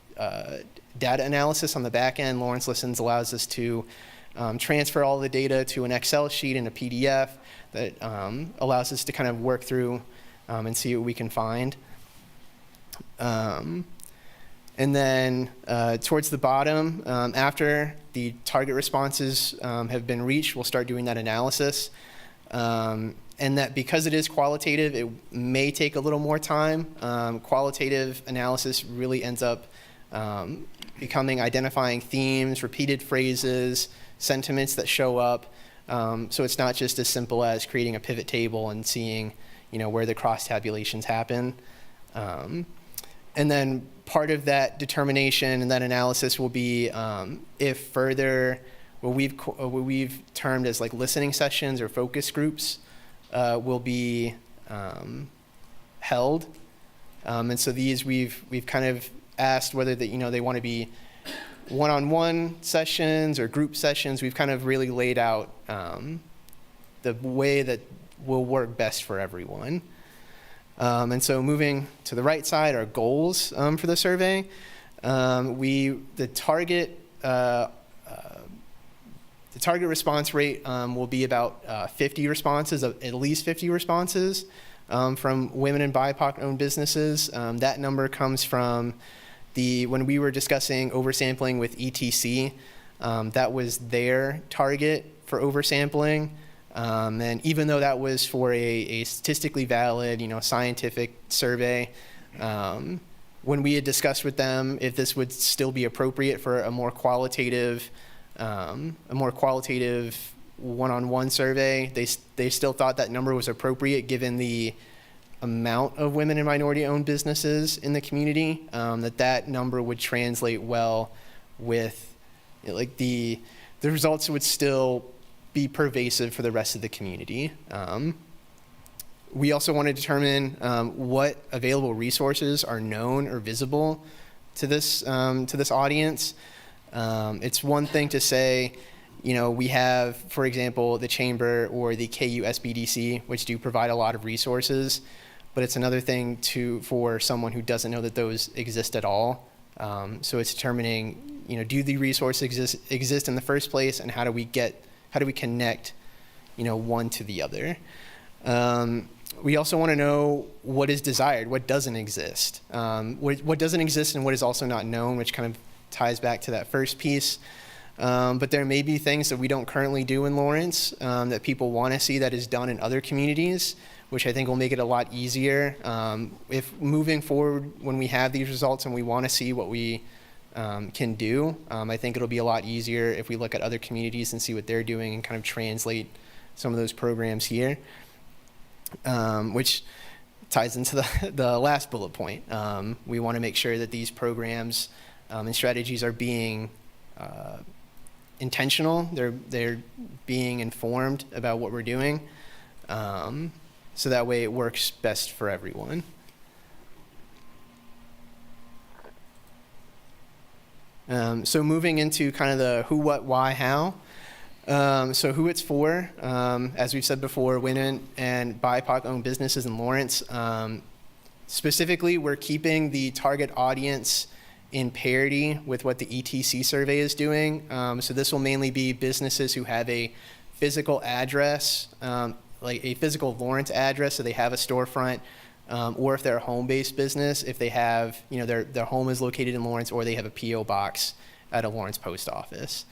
P: data analysis on the back end. Lawrence Listens allows us to transfer all the data to an Excel sheet and a PDF that allows us to kind of work through and see what we can find. And then towards the bottom, after the target responses have been reached, we'll start doing that analysis. And that because it is qualitative, it may take a little more time. Qualitative analysis really ends up identifying themes, repeated phrases, sentiments that show up. So it's not just as simple as creating a pivot table and seeing, where the cross tabulations happen. And then part of that determination and that analysis will be if further what we've termed as like listening sessions or focus groups will be held. And so these we've kind of asked whether they want to be one-on-one sessions or group sessions. We've kind of really laid out the way that will work best for everyone. And so moving to the right side are goals for the survey. The target response rate will be about 50 responses, at least 50 responses from women and BIPOC-owned businesses. That number comes from when we were discussing oversampling with ETC, that was their target for oversampling. And even though that was for a statistically valid, scientific survey, when we had discussed with them if this would still be appropriate for a more qualitative one-on-one survey, they still thought that number was appropriate given the amount of women and minority-owned businesses in the community, that number would translate well with, the results would still be pervasive for the rest of the community. We also want to determine what available resources are known or visible to this audience. It's one thing to say, we have, for example, the Chamber or the KU SBDC, which do provide a lot of resources, but it's another thing for someone who doesn't know that those exist at all. So it's determining, do the resources exist in the first place, and how do we connect, one to the other. We also want to know what is desired, what doesn't exist. What doesn't exist and what is also not known, which kind of ties back to that first piece. But there may be things that we don't currently do in Lawrence that people want to see that is done in other communities, which I think will make it a lot easier. If moving forward, when we have these results and we want to see what we can do, I think it'll be a lot easier if we look at other communities and see what they're doing and kind of translate some of those programs here, which ties into the last bullet point. We want to make sure that these programs and strategies are being intentional. They're being informed about what we're doing, so that way it works best for everyone. So moving into kind of the who, what, why, how. So who it's for, as we've said before, women and BIPOC-owned businesses in Lawrence. Specifically, we're keeping the target audience in parity with what the ETC survey is doing. So this will mainly be businesses who have a physical address, like a physical Lawrence address, so they have a storefront, or if they're a home-based business, if they have, their home is located in Lawrence, or they have a P.O. box at a Lawrence post office.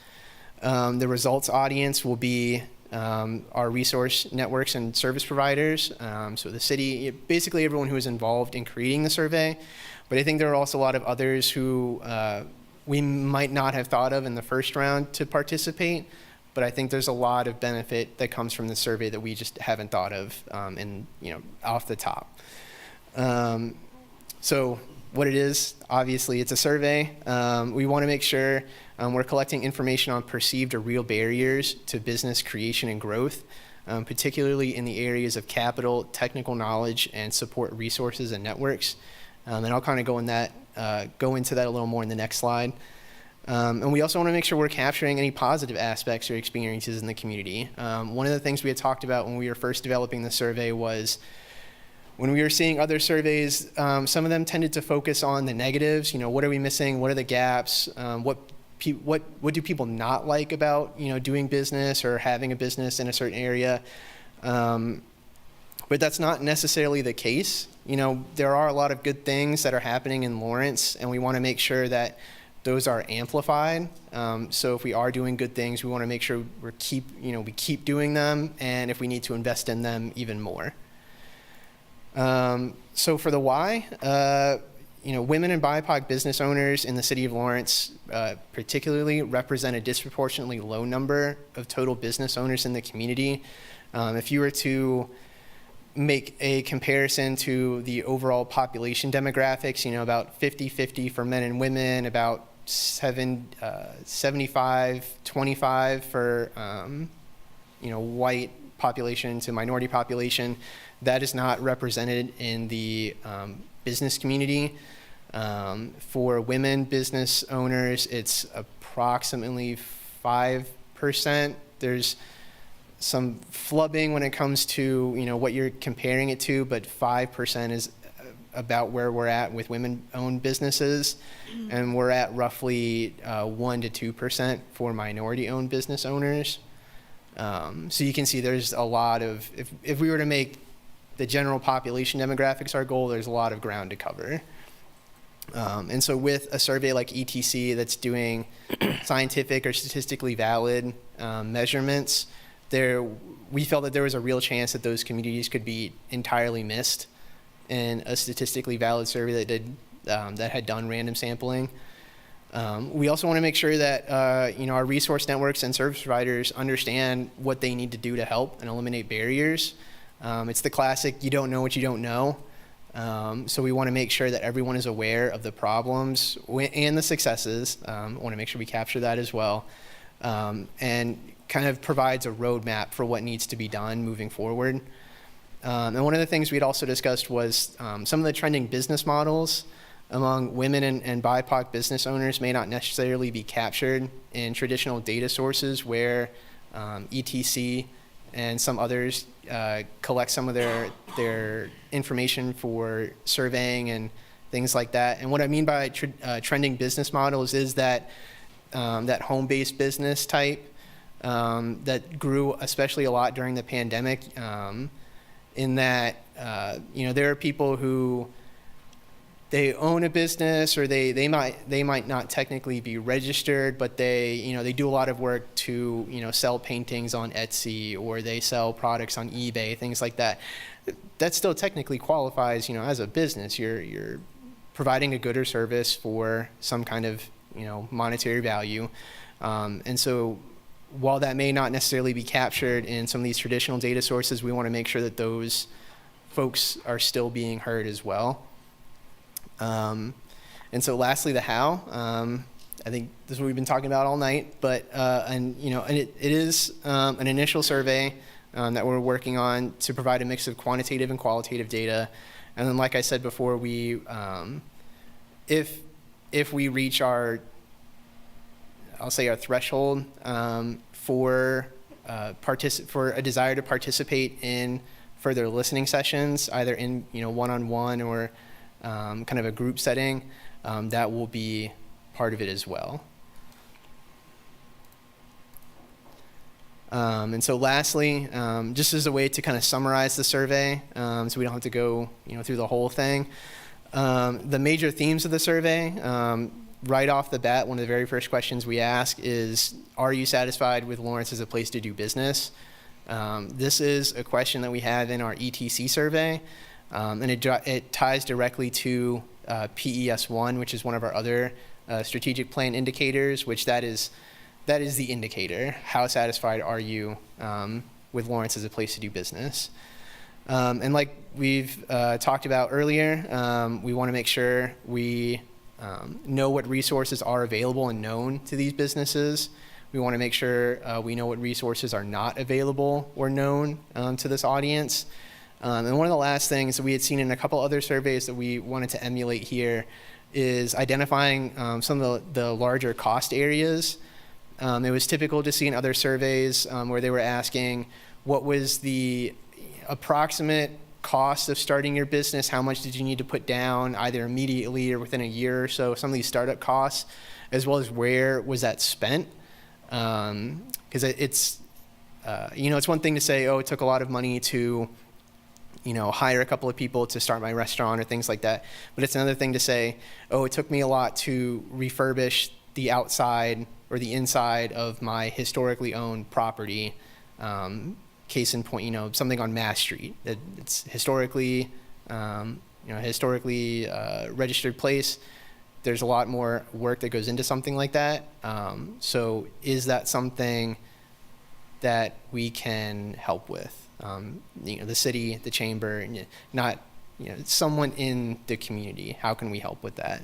P: The results audience will be our resource networks and service providers. So the city, basically everyone who is involved in creating the survey. But I think there are also a lot of others who we might not have thought of in the first round to participate. But I think there's a lot of benefit that comes from the survey that we just haven't thought of off the top. So what it is, obviously it's a survey. We want to make sure we're collecting information on perceived or real barriers to business creation and growth, particularly in the areas of capital, technical knowledge, and support resources and networks. And I'll kind of go into that a little more in the next slide. And we also want to make sure we're capturing any positive aspects or experiences in the community. One of the things we had talked about when we were first developing the survey was when we were seeing other surveys, some of them tended to focus on the negatives. What are we missing? What are the gaps? What do people not like about doing business or having a business in a certain area? But that's not necessarily the case. There are a lot of good things that are happening in Lawrence, and we want to make sure that those are amplified. So if we are doing good things, we want to make sure we keep doing them, and if we need to invest in them, even more. So for the why, women and BIPOC business owners in the city of Lawrence particularly represent a disproportionately low number of total business owners in the community. If you were to make a comparison to the overall population demographics, about 50-50 for men and women, about 75-25 for white population to minority population. That is not represented in the business community. For women business owners, it's approximately 5%. There's some flubbing when it comes to, what you're comparing it to, but 5% is about where we're at with women-owned businesses, and we're at roughly 1 to 2% for minority-owned business owners. So you can see there's a lot of, if we were to make the general population demographics our goal, there's a lot of ground to cover. And so with a survey like ETC that's doing scientific or statistically valid measurements, we felt that there was a real chance that those communities could be entirely missed in a statistically valid survey that had done random sampling. We also want to make sure that our resource networks and service providers understand what they need to do to help and eliminate barriers. It's the classic, you don't know what you don't know. So we want to make sure that everyone is aware of the problems and the successes. Want to make sure we capture that as well. And kind of provides a roadmap for what needs to be done moving forward. And one of the things we'd also discussed was some of the trending business models among women and BIPOC business owners may not necessarily be captured in traditional data sources where ETC and some others collect some of their information for surveying and things like that. And what I mean by trending business models is that that home-based business type that grew especially a lot during the pandemic, in that there are people who they own a business, or they might not technically be registered, but they do a lot of work to sell paintings on Etsy, or they sell products on eBay, things like that. That still technically qualifies as a business. You're providing a good or service for some kind of monetary value, and so while that may not necessarily be captured in some of these traditional data sources, we want to make sure that those folks are still being heard as well. And so lastly, the how. I think this is what we've been talking about all night, but it is an initial survey that we're working on to provide a mix of quantitative and qualitative data. And then, like I said before, if we reach our threshold for a desire to participate in further listening sessions, either in one-on-one or kind of a group setting, that will be part of it as well. And so lastly, just as a way to kind of summarize the survey, so we don't have to go through the whole thing, the major themes of the survey, right off the bat, one of the very first questions we ask is, are you satisfied with Lawrence as a place to do business? This is a question that we have in our ETC survey, and it ties directly to PES1, which is one of our other strategic plan indicators, which that is the indicator. How satisfied are you with Lawrence as a place to do business? And like we've talked about earlier, we want to make sure we know what resources are available and known to these businesses. We want to make sure we know what resources are not available or known to this audience. And one of the last things that we had seen in a couple other surveys that we wanted to emulate here is identifying some of the larger cost areas. It was typical to see in other surveys where they were asking what was the approximate cost of starting your business, how much did you need to put down either immediately or within a year or so, some of these startup costs, as well as where was that spent. Because it's one thing to say, oh, it took a lot of money to hire a couple of people to start my restaurant or things like that. But it's another thing to say, oh, it took me a lot to refurbish the outside or the inside of my historically owned property. Case in point, something on Mass Street. It's historically registered place. There's a lot more work that goes into something like that. So is that something that we can help with? The city, the chamber, not someone in the community. How can we help with that?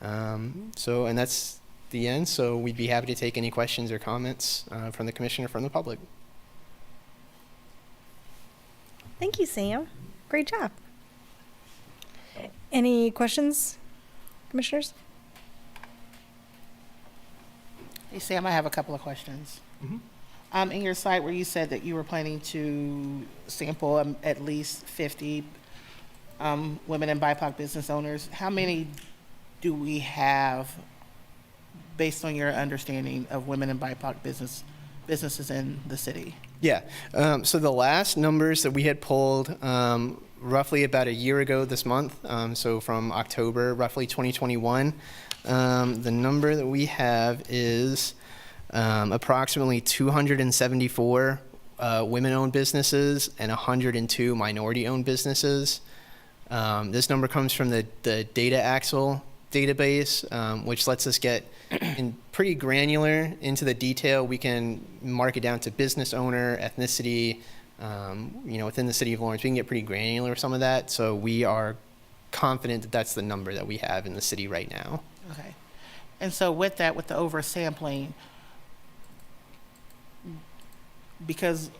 P: And that's the end. So we'd be happy to take any questions or comments from the commission or from the public.
A: Thank you, Sam. Great job. Any questions, commissioners?
C: Hey, Sam, I have a couple of questions. In your slide where you said that you were planning to sample at least 50 women and BIPOC business owners, how many do we have based on your understanding of women and BIPOC businesses in the city?
P: Yeah. So the last numbers that we had pulled roughly about a year ago this month, so from October, roughly 2021, the number that we have is approximately 274 women-owned businesses and 102 minority-owned businesses. This number comes from the Data Axle database, which lets us get in pretty granular into the detail. We can mark it down to business owner, ethnicity, within the city of Lawrence. We can get pretty granular with some of that. So we are confident that that's the number that we have in the city right now.
C: Okay. And so with that, with the oversampling, because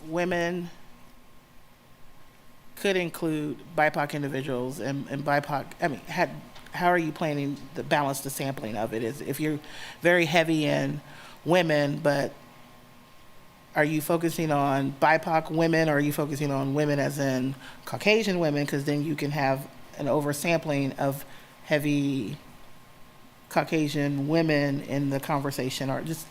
C: women could include BIPOC individuals and BIPOC, how are you planning to balance the sampling of it? Is if you're very heavy in women, but are you focusing on BIPOC women, or are you focusing on women as in Caucasian women? Because then you can have an oversampling of heavy Caucasian women in the conversation, or just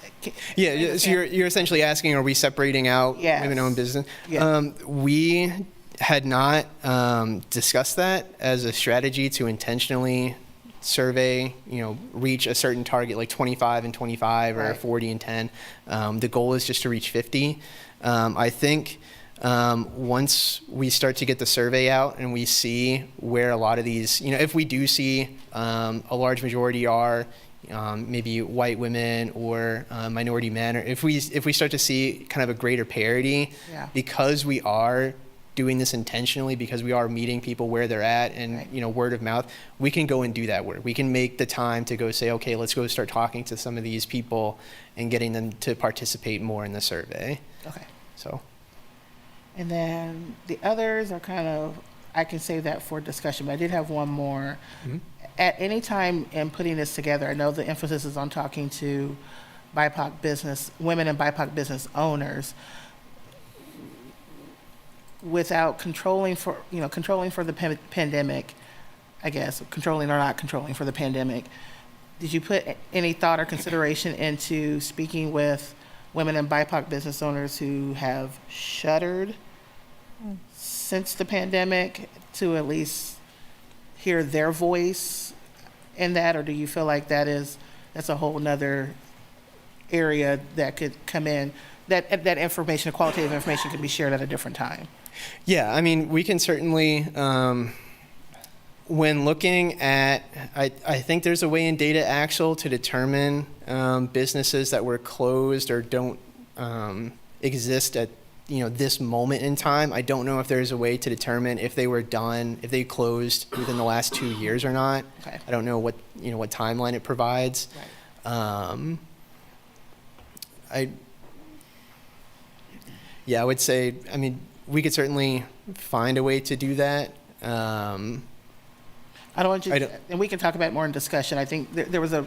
P: yeah. So you're essentially asking, are we separating out women-owned business?
C: Yeah.
P: We had not discussed that as a strategy to intentionally survey, reach a certain target like 25 and 25 or 40 and 10. The goal is just to reach 50. I think once we start to get the survey out and we see where a lot of these, if we do see a large majority are maybe white women or minority men, or if we start to see kind of a greater parity, because we are doing this intentionally, because we are meeting people where they're at, and word of mouth, we can go and do that work. We can make the time to go say, okay, let's go start talking to some of these people and getting them to participate more in the survey.
C: Okay.
P: So.
C: And then the others are kind of, I can save that for discussion, but I did have one more. Mm-hmm. At any time in putting this together, I know the emphasis is on talking to women and BIPOC business owners, without controlling for the pandemic, I guess, controlling or not controlling for the pandemic. Did you put any thought or consideration into speaking with women and BIPOC business owners who have shuttered since the pandemic, to at least hear their voice in that? Or do you feel like that's a whole nother area that could come in, that information, qualitative information, can be shared at a different time?
P: Yeah, we can certainly, when looking at, I think there's a way in Data Axle to determine businesses that were closed or don't exist at this moment in time. I don't know if there's a way to determine if they were done, if they closed within the last 2 years or not.
C: Okay.
P: I don't know what timeline it provides.
C: Right.
P: I would say, we could certainly find a way to do that.
C: I don't want you, and we can talk about it more in discussion. I think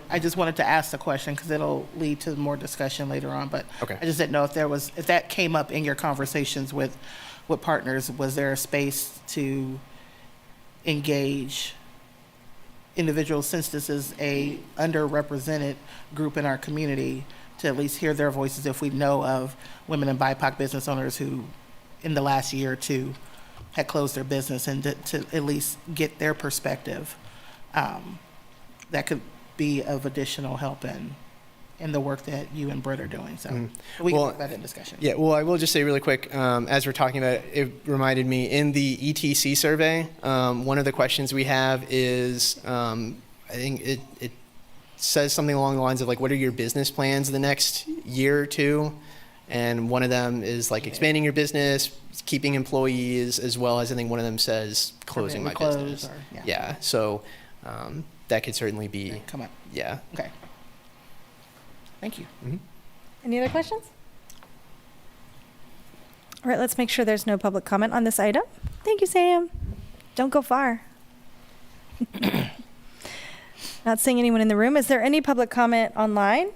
C: I just wanted to ask the question because it'll lead to more discussion later on, but
P: okay.
C: I just didn't know if that came up in your conversations with partners. Was there a space to engage individuals, since this is a underrepresented group in our community, to at least hear their voices if we know of women and BIPOC business owners who in the last year or two had closed their business, and to at least get their perspective, that could be of additional help in the work that you and Britt are doing. So we can talk about that in discussion.
P: Yeah, well, I will just say really quick, as we're talking about it reminded me, in the ETC survey, one of the questions we have is, I think it says something along the lines of, like, what are your business plans the next year or two? And one of them is like expanding your business, keeping employees, as well as, I think one of them says closing my business. Yeah. So that could certainly be.
C: Come up.
P: Yeah.
C: Okay. Thank you.
P: Mm-hmm.
A: Any other questions? All right, let's make sure there's no public comment on this item. Thank you, Sam. Don't go far. Not seeing anyone in the room. Is there any public comment online?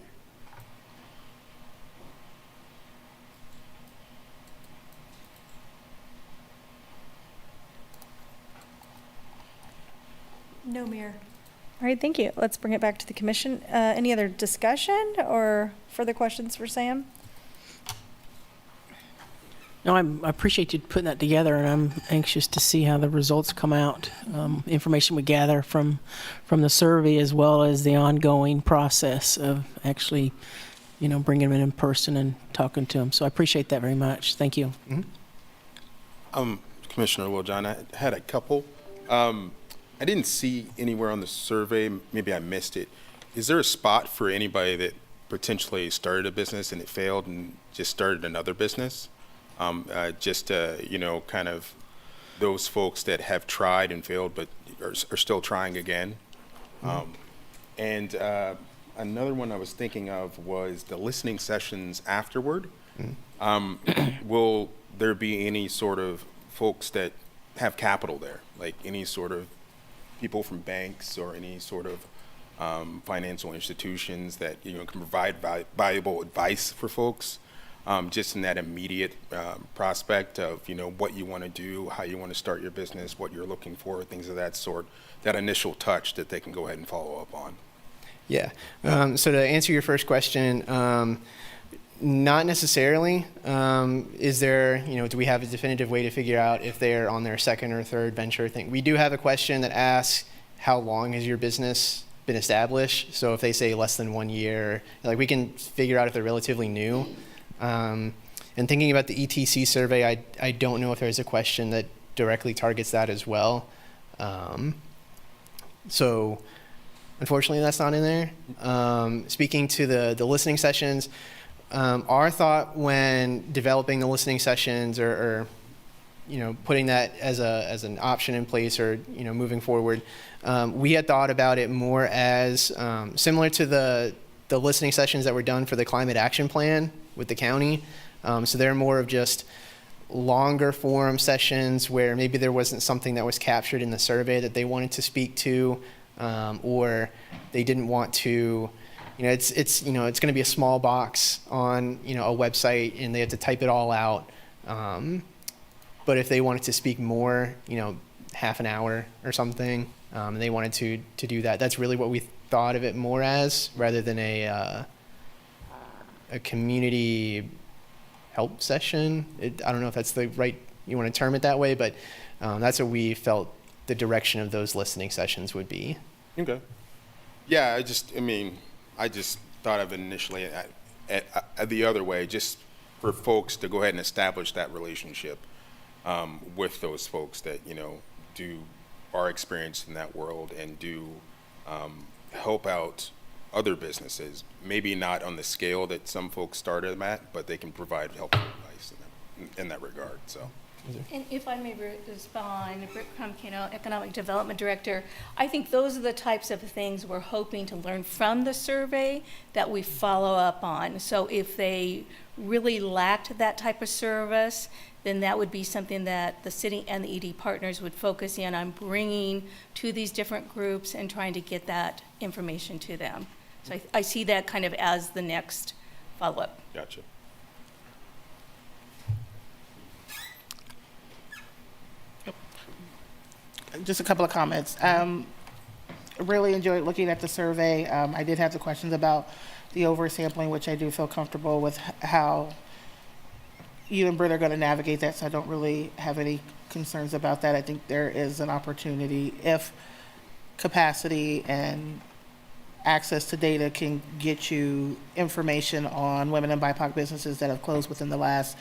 F: No, Mayor.
A: All right, thank you. Let's bring it back to the commission. Any other discussion or further questions for Sam?
L: No, I appreciate you putting that together, and I'm anxious to see how the results come out. Information we gather from the survey, as well as the ongoing process of actually, bringing them in person and talking to them. So I appreciate that very much. Thank you.
B: Commissioner Littlejohn, I had a couple. I didn't see anywhere on the survey, maybe I missed it. Is there a spot for anybody that potentially started a business and it failed and just started another business? Kind of those folks that have tried and failed but are still trying again. And another one I was thinking of was the listening sessions afterward. Will there be any sort of folks that have capital there, like any sort of people from banks or any sort of financial institutions that can provide valuable advice for folks? Just in that immediate prospect of, what you want to do, how you want to start your business, what you're looking for, things of that sort, that initial touch that they can go ahead and follow up on.
P: Yeah. So to answer your first question, not necessarily. Is there, do we have a definitive way to figure out if they're on their second or third venture thing? We do have a question that asks, how long has your business been established? So if they say less than 1 year, we can figure out if they're relatively new. And thinking about the ETC survey, I don't know if there's a question that directly targets that as well. So unfortunately, that's not in there. Speaking to the listening sessions, our thought when developing the listening sessions or putting that as an option in place or moving forward, we had thought about it more as similar to the listening sessions that were done for the climate action plan with the county. So they're more of just longer forum sessions where maybe there wasn't something that was captured in the survey that they wanted to speak to, or they didn't want to, it's going to be a small box on, a website and they have to type it all out. But if they wanted to speak more, half an hour or something, and they wanted to do that, that's really what we thought of it more as, rather than a community help session. I don't know if that's the right, you want to term it that way, but that's what we felt the direction of those listening sessions would be.
B: Okay. Yeah, I just thought of it initially at the other way, just for folks to go ahead and establish that relationship with those folks that, are experienced in that world and do help out other businesses, maybe not on the scale that some folks started them at, but they can provide helpful advice in that regard. So.
O: And if I may respond, Bert Nash, Economic Development Director, I think those are the types of things we're hoping to learn from the survey that we follow up on. So if they really lacked that type of service, then that would be something that the city and the ED partners would focus in on bringing to these different groups and trying to get that information to them. So I see that kind of as the next follow-up.
B: Gotcha.
C: Just a couple of comments. I really enjoyed looking at the survey. I did have the questions about the oversampling, which I do feel comfortable with how you and Britt are going to navigate that, so I don't really have any concerns about that. I think there is an opportunity if capacity and access to data can get you information on women and BIPOC businesses that have closed within the last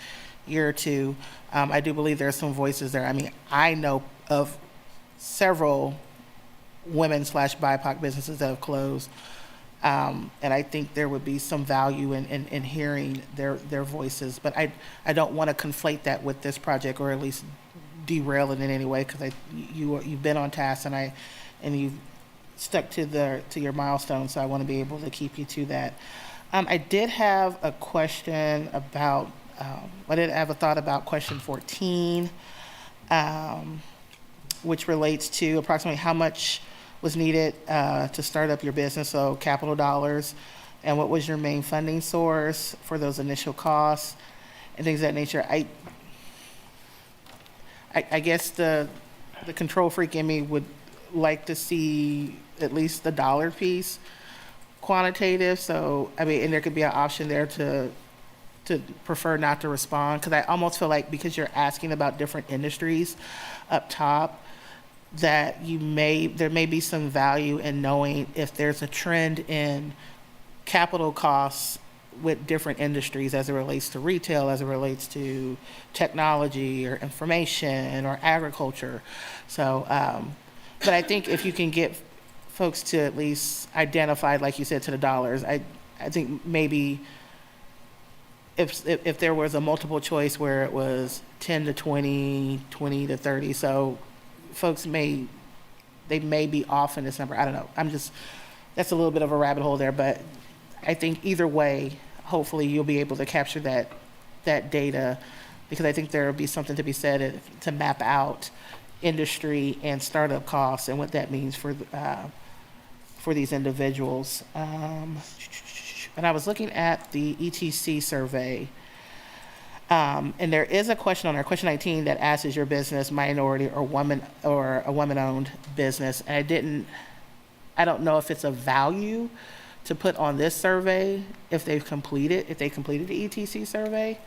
C: year or two. I do believe there are some voices there. I mean, I know of several women/BIPOC businesses that have closed. And I think there would be some value in hearing their voices. But I don't want to conflate that with this project, or at least derail it in any way, because you've been on task and you've stuck to your milestones. So I want to be able to keep you to that. I did have a question about. I did have a thought about question 14, which relates to approximately how much was needed to start up your business, so capital dollars, and what was your main funding source for those initial costs and things of that nature. I guess the control freak in me would like to see at least the dollar piece quantitative. So, I mean, and there could be an option there to prefer not to respond, because I almost feel like because you're asking about different industries up top, that there may be some value in knowing if there's a trend in capital costs with different industries as it relates to retail, as it relates to technology or information or agriculture. So, but I think if you can get folks to at least identify, like you said, to the dollars, I think maybe if there was a multiple choice where it was 10 to 20, 20 to 30, so folks may be off in this number. I don't know. That's a little bit of a rabbit hole there, but I think either way, hopefully you'll be able to capture that data, because I think there will be something to be said to map out industry and startup costs and what that means for these individuals. And I was looking at the ETC survey, and there is a question on there, question 19, that asks, is your business minority or a woman-owned business? And I don't know if it's a value to put on this survey if they completed the ETC survey,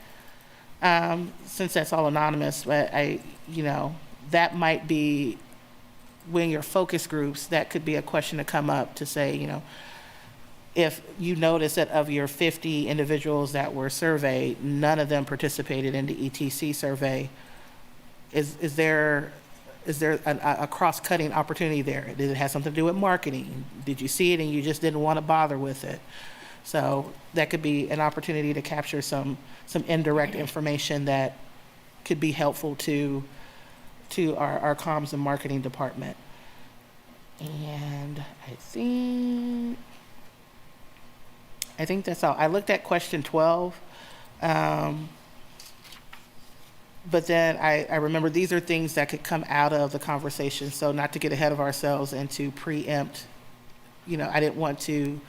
C: since that's all anonymous. But that might be, when your focus groups, that could be a question to come up to say, if you notice that of your 50 individuals that were surveyed, none of them participated in the ETC survey, is there a cross-cutting opportunity there? Did it have something to do with marketing? Did you see it and you just didn't want to bother with it? So that could be an opportunity to capture some indirect information that could be helpful to our comms and marketing department. And I think that's all. I looked at question 12, but then I remember these are things that could come out of the conversation. So not to get ahead of ourselves and to preempt, I didn't want to,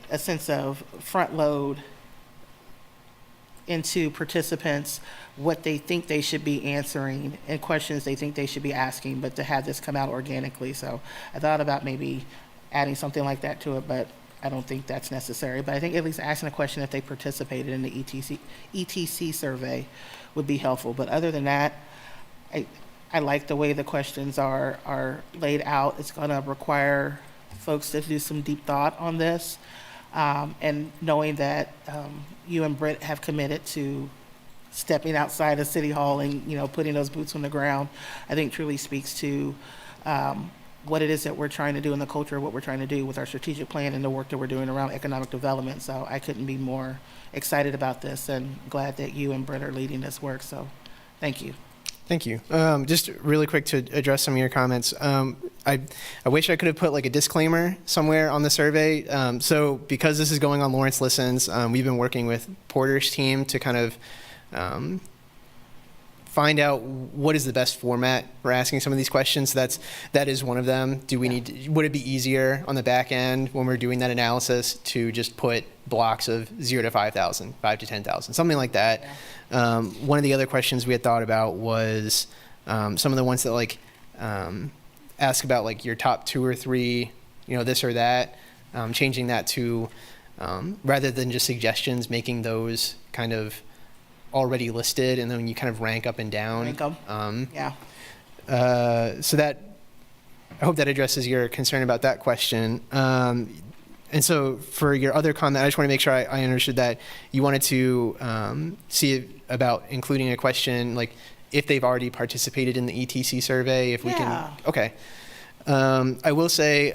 C: a sense of front load into participants what they think they should be answering and questions they think they should be asking, but to have this come out organically. So I thought about maybe adding something like that to it, but I don't think that's necessary. But I think at least asking a question if they participated in the ETC survey would be helpful. But other than that, I like the way the questions are laid out. It's going to require folks to do some deep thought on this. And knowing that you and Britt have committed to stepping outside of City Hall and putting those boots on the ground, I think truly speaks to what it is that we're trying to do in the culture, what we're trying to do with our strategic plan and the work that we're doing around economic development. So I couldn't be more excited about this and glad that you and Britt are leading this work. So thank you.
P: Thank you. Just really quick to address some of your comments. I wish I could have put like a disclaimer somewhere on the survey. So because this is going on Lawrence Listens, we've been working with Porter's team to kind of find out what is the best format for asking some of these questions. That is one of them. Would it be easier on the back end when we're doing that analysis to just put blocks of 0 to 5,000, 5 to 10,000, something like that? Yeah. One of the other questions we had thought about was some of the ones that ask about your top 2 or 3, this or that, changing that to, rather than just suggestions, making those kind of already listed, and then you kind of rank up and down.
C: Rank them. Yeah.
P: So that, I hope that addresses your concern about that question. And so for your other comment, I just want to make sure I understood that you wanted to see about including a question if they've already participated in the ETC survey, if we can. Okay. I will say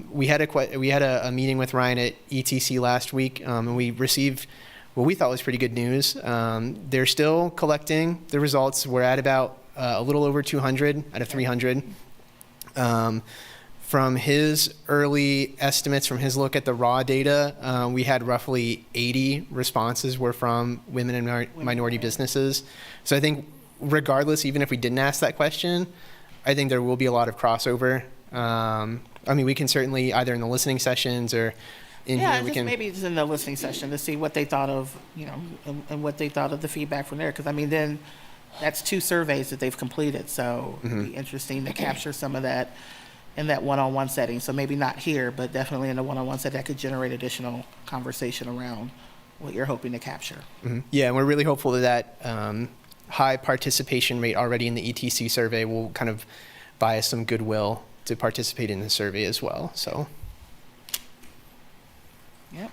P: we had a meeting with Ryan at ETC last week, and we received what we thought was pretty good news. They're still collecting the results. We're at about a little over 200 out of 300. From his early estimates, from his look at the raw data, we had roughly 80 responses were from women and minority businesses. So I think regardless, even if we didn't ask that question, I think there will be a lot of crossover. We can certainly either in the listening sessions or maybe just in the listening session to see what they thought of, and what they thought of the feedback from there. Because then
C: That's 2 surveys that they've completed, so it'd be interesting to capture some of that in that one-on-one setting. So maybe not here, but definitely in the one-on-one setting that could generate additional conversation around what you're hoping to capture.
P: Yeah, and we're really hopeful that high participation rate already in the ETC survey will kind of buy us some goodwill to participate in the survey as well. So,
C: Yep.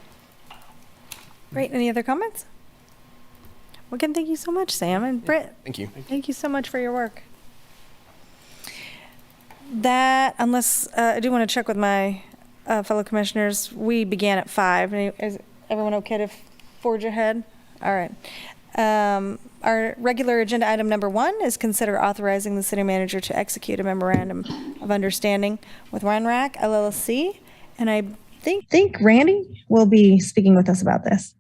A: Great. Any other comments? Well, again, thank you so much, Sam and Britt.
P: thank you.
A: Thank you so much for your work. That, unless, I do want to check with my fellow commissioners, we began at 5. Is everyone okay to forge ahead? All right. Our regular agenda item number 1 is consider authorizing the city manager to execute a memorandum of understanding with WANRAC LLC. And I think Randy will be speaking with us about this.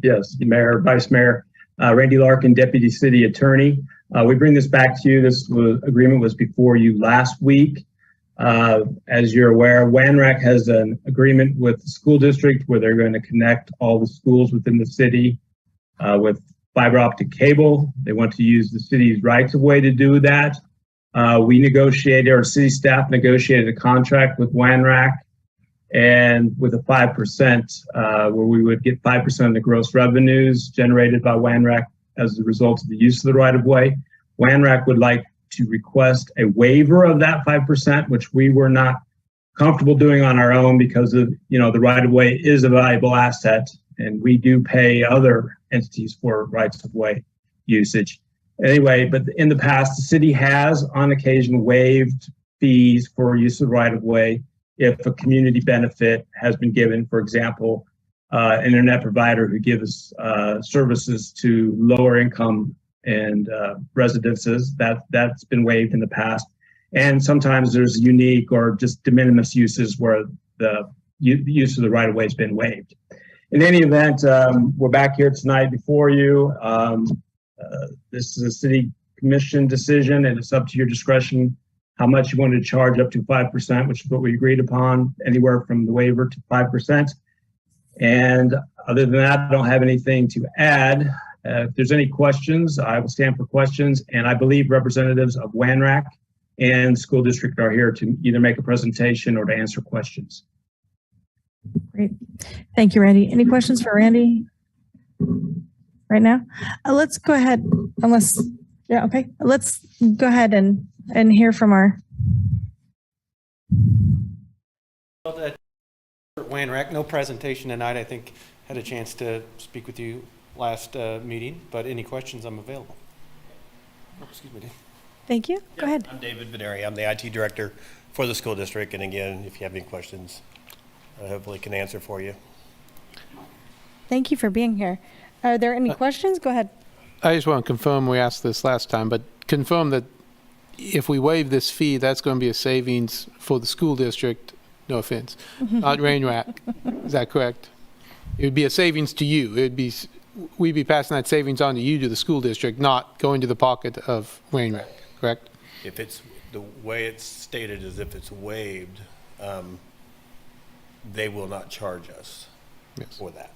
N: Yes, Mayor, Vice Mayor, Randy Larkin, Deputy City Attorney. We bring this back to you. This agreement was before you last week. As you're aware, WANRAC has an agreement with the school district where they're going to connect all the schools within the city with fiber optic cable. They want to use the city's rights of way to do that. We negotiated, our city staff negotiated a contract with WANRAC, and with a 5%, where we would get 5% of the gross revenues generated by WANRAC as a result of the use of the right of way. WANRAC would like to request a waiver of that 5%, which we were not comfortable doing on our own because of, the right of way is a valuable asset, and we do pay other entities for rights of way usage. Anyway, but in the past, the city has on occasion waived fees for use of right of way if a community benefit has been given. For example, an internet provider who gives services to lower income and residences, that's been waived in the past. And sometimes there's unique or just de minimis uses where the use of the right of way has been waived. In any event, we're back here tonight before you. This is a city commission decision, and it's up to your discretion how much you want to charge up to 5%, which is what we agreed upon, anywhere from the waiver to 5%. And other than that, I don't have anything to add. If there's any questions, I will stand for questions. And I believe representatives of WANRAC and school district are here to either make a presentation or to answer questions.
A: Great. Thank you, Randy. Any questions for Randy right now? Let's go ahead, okay. Let's go ahead and hear from our.
Q: WANRAC, no presentation tonight. I think had a chance to speak with you last meeting, but any questions, I'm available. Oh, excuse me, Dave.
A: Thank you. Go ahead.
R: I'm David Videri. I'm the IT director for the school district. And again, if you have any questions, I hopefully can answer for you.
A: Thank you for being here. Are there any questions? Go ahead.
D: I just want to confirm, we asked this last time, but confirm that if we waive this fee, that's going to be a savings for the school district, no offense, not WANRAC. Is that correct? It would be a savings to you. We'd be passing that savings on to you, to the school district, not going to the pocket of WANRAC, correct?
R: If it's, the way it's stated is if it's waived, they will not charge us for that.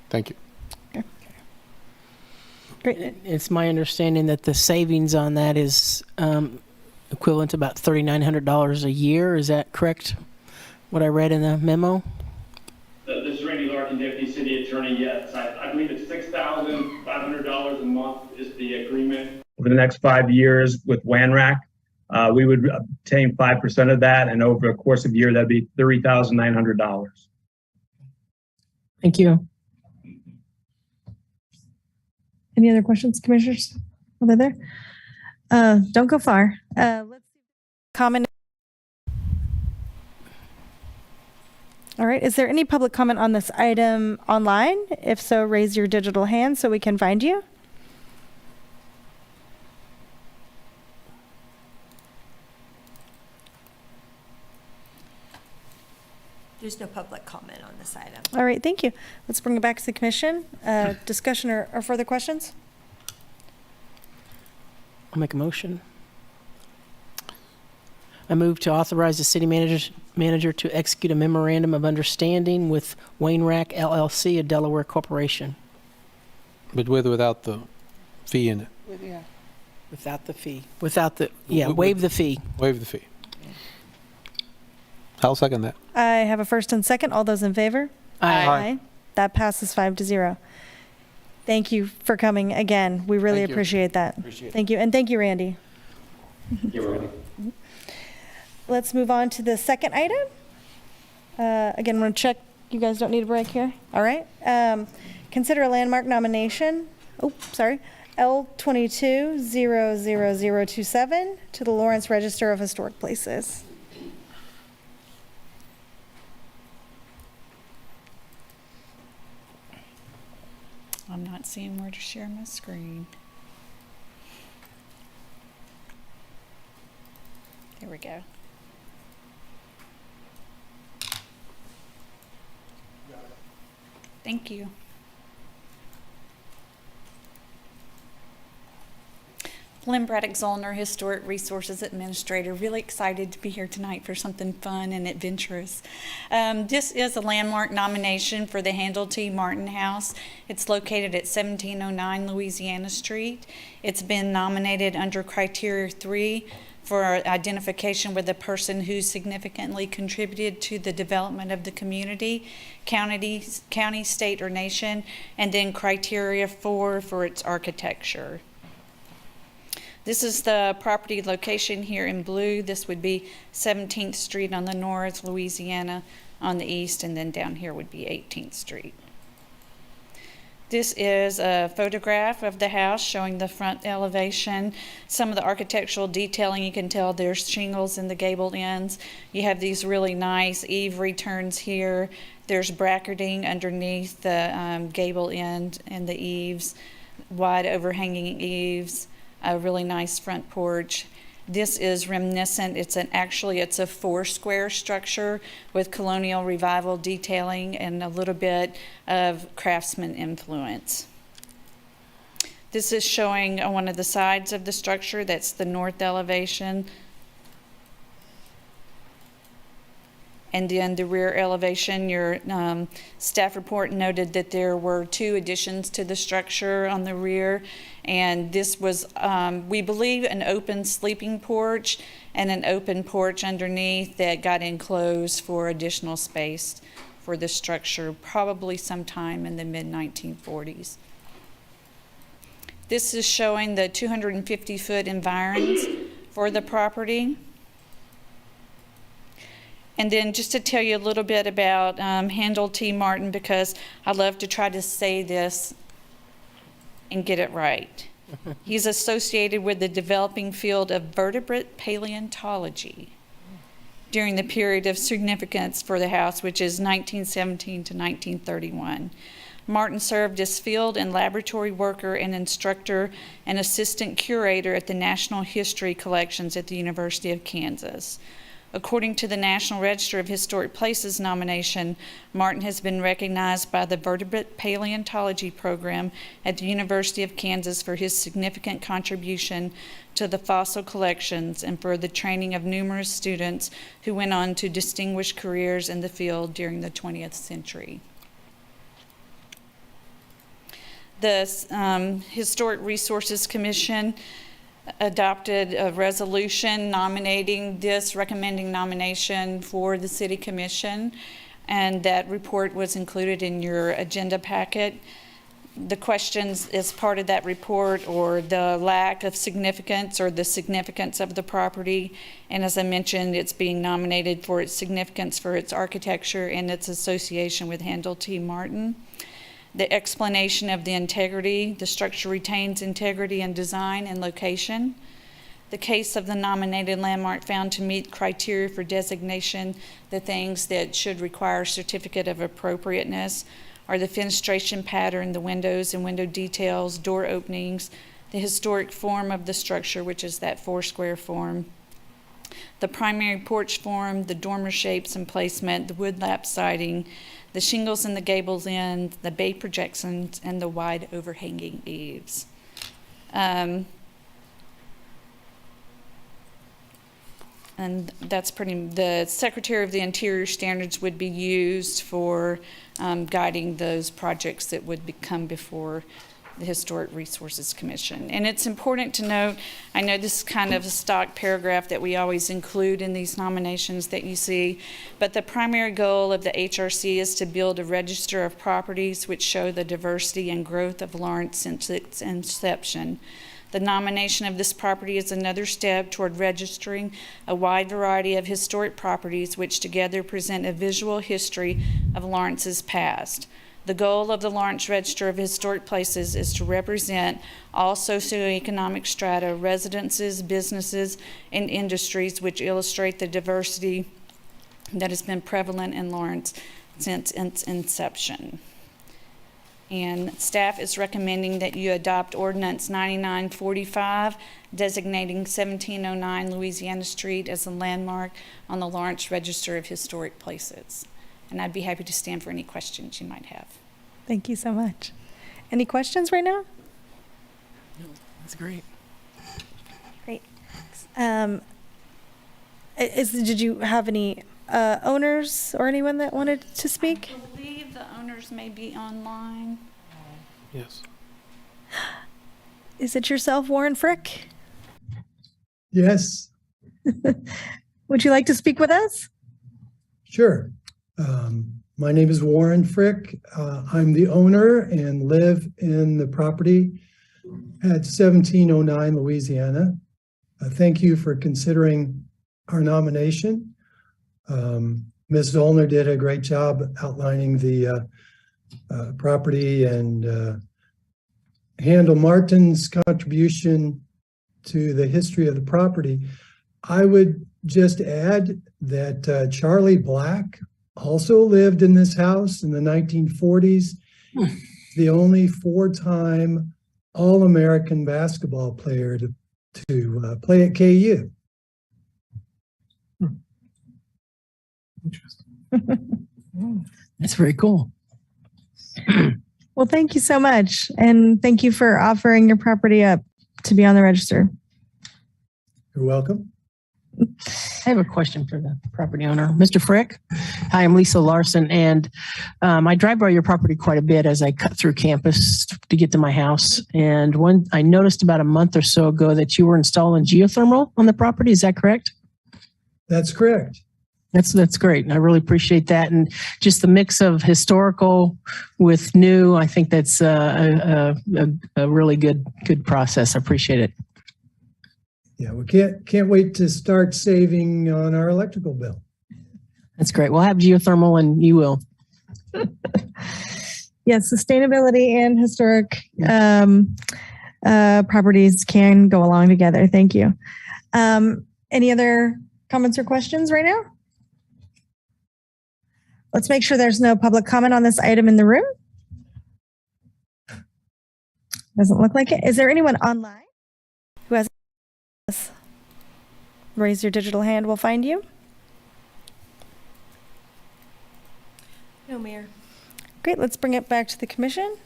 D: Thank you.
A: Great.
L: It's my understanding that the savings on that is equivalent to about $3,900 a year. Is that correct? What I read in the memo?
N: This is Randy Larkin, Deputy City Attorney. Yes, I believe it's $6,500 a month is the agreement. Over the next 5 years with WANRAC, we would obtain 5% of that, and over a course of a year, that'd be $30,900.
A: Thank you. Any other questions, commissioners over there? Don't go far. Let's comment. All right. Is there any public comment on this item online? If so, raise your digital hand so we can find you.
F: There's no public comment on this item.
A: All right. Thank you. Let's bring it back to the commission. Discussion or further questions?
L: I'll make a motion. I move to authorize the city manager to execute a memorandum of understanding with WANRAC LLC, a Delaware corporation.
D: But with or without the fee in it?
C: Yeah.
L: Without the fee. Without the, yeah, waive the fee.
D: Waive the fee. I'll second that.
A: I have a first and second. All those in favor?
L: Aye.
A: That passes 5-0. Thank you for coming again. We really
D: Thank you.
A: appreciate that.
R: Appreciate it.
A: Thank you. And thank you, Randy.
R: You're ready.
A: Let's move on to the second item. Again, I'm going to check. You guys don't need a break here? All right. Consider a landmark nomination. Oh, sorry. L22-00027 to the Lawrence Register of Historic Places.
S: I'm not seeing where to share my screen. There we go. Thank you. Lynn Braddock Zollner, Historic Resources Administrator. Really excited to be here tonight for something fun and adventurous. This is a landmark nomination for the Handel T. Martin House. It's located at 1709 Louisiana Street. It's been nominated under Criteria 3 for identification with a person who significantly contributed to the development of the community, county, state, or nation, and then Criteria 4 for its architecture. This is the property location here in blue. This would be 17th Street on the north, Louisiana on the east, and then down here would be 18th Street. This is a photograph of the house showing the front elevation. Some of the architectural detailing, you can tell there's shingles in the gable ends. You have these really nice eave returns here. There's bracketing underneath the gable end and the eaves, wide overhanging eaves. A really nice front porch. This is reminiscent. It's a 4-square structure with colonial revival detailing and a little bit of craftsman influence. This is showing one of the sides of the structure. That's the north elevation. And then the rear elevation, your staff report noted that there were 2 additions to the structure on the rear. And this was, we believe, an open sleeping porch and an open porch underneath that got enclosed for additional space for the structure, probably sometime in the mid-1940s. This is showing the 250-foot environs for the property. And then just to tell you a little bit about Handel T. Martin, because I love to try to say this and get it right. He's associated with the developing field of vertebrate paleontology during the period of significance for the house, which is 1917 to 1931. Martin served as field and laboratory worker and instructor and assistant curator at the National History Collections at the University of Kansas. According to the National Register of Historic Places nomination, Martin has been recognized by the Vertebrate Paleontology Program at the University of Kansas for his significant contribution to the fossil collections and for the training of numerous students who went on to distinguished careers in the field during the 20th century. The Historic Resources Commission adopted a resolution recommending nomination for the City Commission, and that report was included in your agenda packet. The questions as part of that report or the lack of significance or the significance of the property, and as I mentioned, it's being nominated for its significance for its architecture and its association with Handel T. Martin. The explanation of the integrity, the structure retains integrity in design and location. The case of the nominated landmark found to meet criteria for designation, the things that should require certificate of appropriateness are the fenestration pattern, the windows and window details, door openings, the historic form of the structure, which is that 4-square form, the primary porch form, the dormer shapes and placement, the wood lap siding, the shingles in the gables end, the bay projections, and the wide overhanging eaves. And that's the Secretary of the Interior standards would be used for guiding those projects that would come before the Historic Resources Commission. And it's important to note, I know this is kind of a stock paragraph that we always include in these nominations that you see, but the primary goal of the HRC is to build a register of properties which show the diversity and growth of Lawrence since its inception. The nomination of this property is another step toward registering a wide variety of historic properties which together present a visual history of Lawrence's past. The goal of the Lawrence Register of Historic Places is to represent all socioeconomic strata, residences, businesses, and industries which illustrate the diversity that has been prevalent in Lawrence since its inception. And staff is recommending that you adopt Ordinance 9945, designating 1709 Louisiana Street as a landmark on the Lawrence Register of Historic Places. And I'd be happy to stand for any questions you might have.
A: Thank you so much. Any questions right now?
L: That's great.
A: Great. Did you have any owners or anyone that wanted to speak?
S: I believe the owners may be online.
D: Yes.
A: Is it yourself, Warren Frick?
T: Yes,
A: Would you like to speak with us?
T: sure. My name is Warren Frick. I'm the owner and live in the property at 1709 Louisiana. Thank you for considering our nomination. Ms. Zollner did a great job outlining the property, and Handel Martin's contribution to the history of the property. I would just add that Charlie Black also lived in this house in the 1940s, the only four-time All-American basketball player to play at KU.
L: Interesting. That's very cool.
A: Well, thank you so much. And thank you for offering your property up to be on the register.
T: You're welcome.
L: I have a question for the property owner. Mr. Frick, hi, I'm Lisa Larson, and I drive by your property quite a bit as I cut through campus to get to my house. And I noticed about a month or so ago that you were installing geothermal on the property. Is that correct?
T: That's correct.
L: That's great. I really appreciate that. And just the mix of historical with new, I think that's a really good process. I appreciate it.
T: Yeah, we can't wait to start saving on our electrical bill.
L: That's great. We'll have geothermal and you will.
A: Yes, sustainability and historic properties can go along together. Thank you. Any other comments or questions right now? Let's make sure there's no public comment on this item in the room. Doesn't look like it. Is there anyone online who has? Raise your digital hand, we'll find you.
F: No, Mayor.
A: Great, let's bring it back to the commission.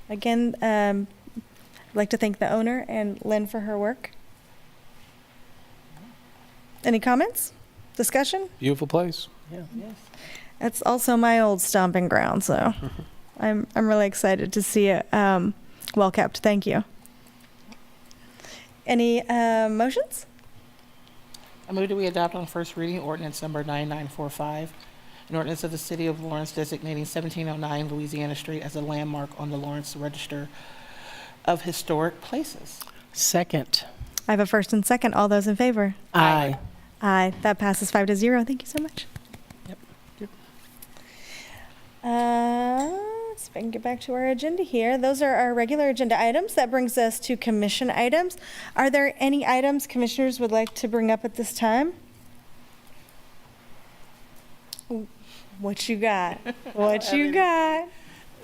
A: Again, I'd like to thank the owner and Lynn for her work. Any comments? Discussion?
D: Beautiful place.
L: Yeah. Yes.
A: It's also my old stomping ground, so I'm really excited to see it well kept. Thank you. Any motions?
C: I move that we adopt on first reading ordinance number 9945, an ordinance of the City of Lawrence designating 1709 Louisiana Street as a landmark on the Lawrence Register of Historic Places.
L: Second.
A: I have a first and second. All those in favor?
L: Aye.
A: Aye. That passes 5-0. Thank you so much.
L: Yep.
A: Let's see if I can get back to our agenda here. Those are our regular agenda items. That brings us to commission items. Are there any items commissioners would like to bring up at this time? What you got? What you got?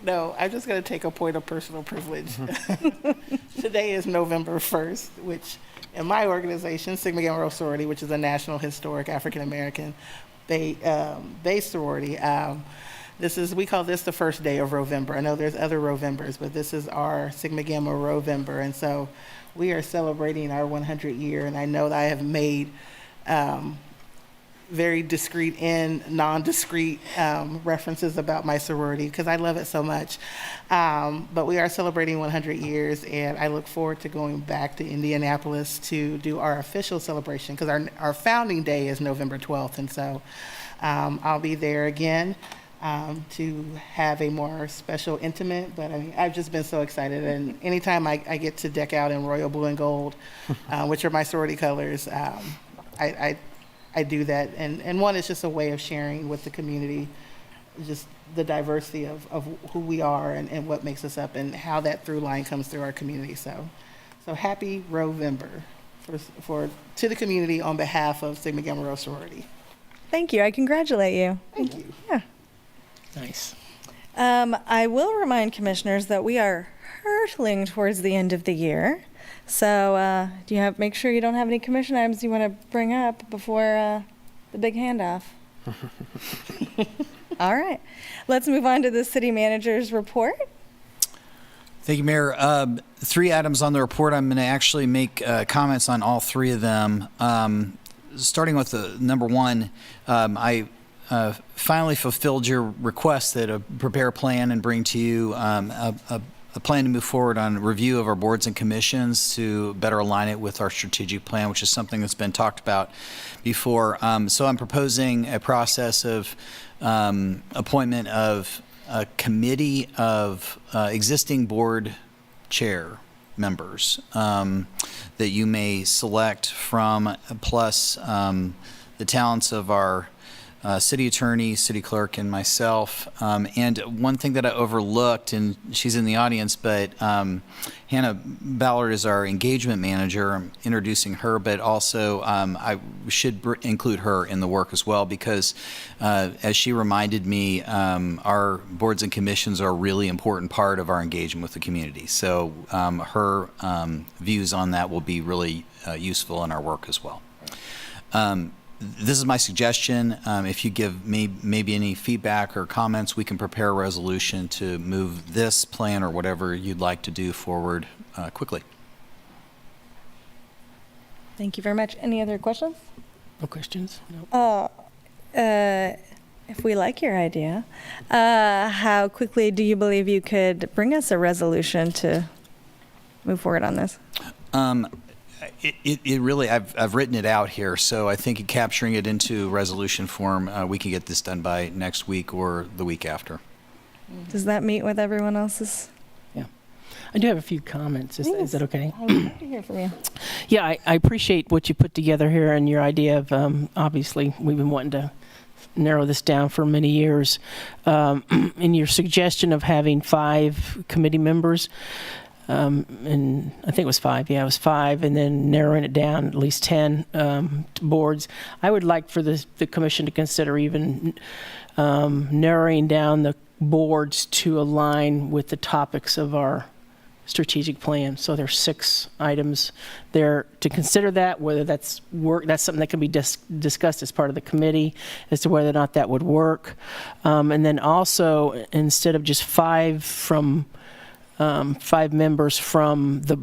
C: No, I'm just going to take a point of personal privilege. Today is November 1st, which in my organization, Sigma Gamma Rho Sorority, which is a national historic African American based sorority, we call this the first day of Rovember. I know there's other Rovembers, but this is our Sigma Gamma Rovember. And so we are celebrating our 100 year. And I know that I have made very discreet and non-discreet references about my sorority because I love it so much. But we are celebrating 100 years, and I look forward to going back to Indianapolis to do our official celebration because our founding day is November 12th, and so I'll be there again to have a more special, intimate, but I mean, I've just been so excited. And anytime I get to deck out in royal blue and gold, which are my sorority colors, I do that. And one is just a way of sharing with the community, just the diversity of who we are and what makes us up and how that through line comes through our community. So happy Rovember to the community on behalf of Sigma Gamma Rho sorority.
A: Thank you. I congratulate you.
C: Thank you.
A: Yeah.
L: Nice.
A: I will remind commissioners that we are hurtling towards the end of the year. So make sure you don't have any commission items you want to bring up before the big handoff. All right. Let's move on to the city manager's report.
U: Thank you, Mayor. 3 items on the report. I'm going to actually make comments on all 3 of them. Starting with the number 1, I finally fulfilled your request that prepare a plan and bring to you a plan to move forward on review of our boards and commissions to better align it with our strategic plan, which is something that's been talked about before. So I'm proposing a process of appointment of a committee of existing board chair members that you may select from, plus the talents of our city attorney, city clerk, and myself. And one thing that I overlooked, and she's in the audience, but Hannah Ballard is our engagement manager. I'm introducing her, but also I should include her in the work as well because, as she reminded me, our boards and commissions are a really important part of our engagement with the community. So her views on that will be really useful in our work as well. This is my suggestion. If you give me maybe any feedback or comments, we can prepare a resolution to move this plan or whatever you'd like to do forward quickly.
A: Thank you very much. Any other questions?
L: No questions? No.
A: If we like your idea, how quickly do you believe you could bring us a resolution to move forward on this?
U: It really, I've written it out here, so I think capturing it into resolution form, we can get this done by next week or the week after.
A: Does that meet with everyone else's?
L: Yeah. I do have a few comments. Is that okay?
A: I would love to hear from you.
L: Yeah, I appreciate what you put together here and your idea of, obviously, we've been wanting to narrow this down for many years. In your suggestion of having 5 committee members, and I think it was 5. Yeah, it was 5, and then narrowing it down at least 10 boards. I would like for the commission to consider even narrowing down the boards to align with the topics of our strategic plan. So there's 6 items there to consider that, whether that's something that can be discussed as part of the committee as to whether or not that would work. And then also, instead of just 5 members from the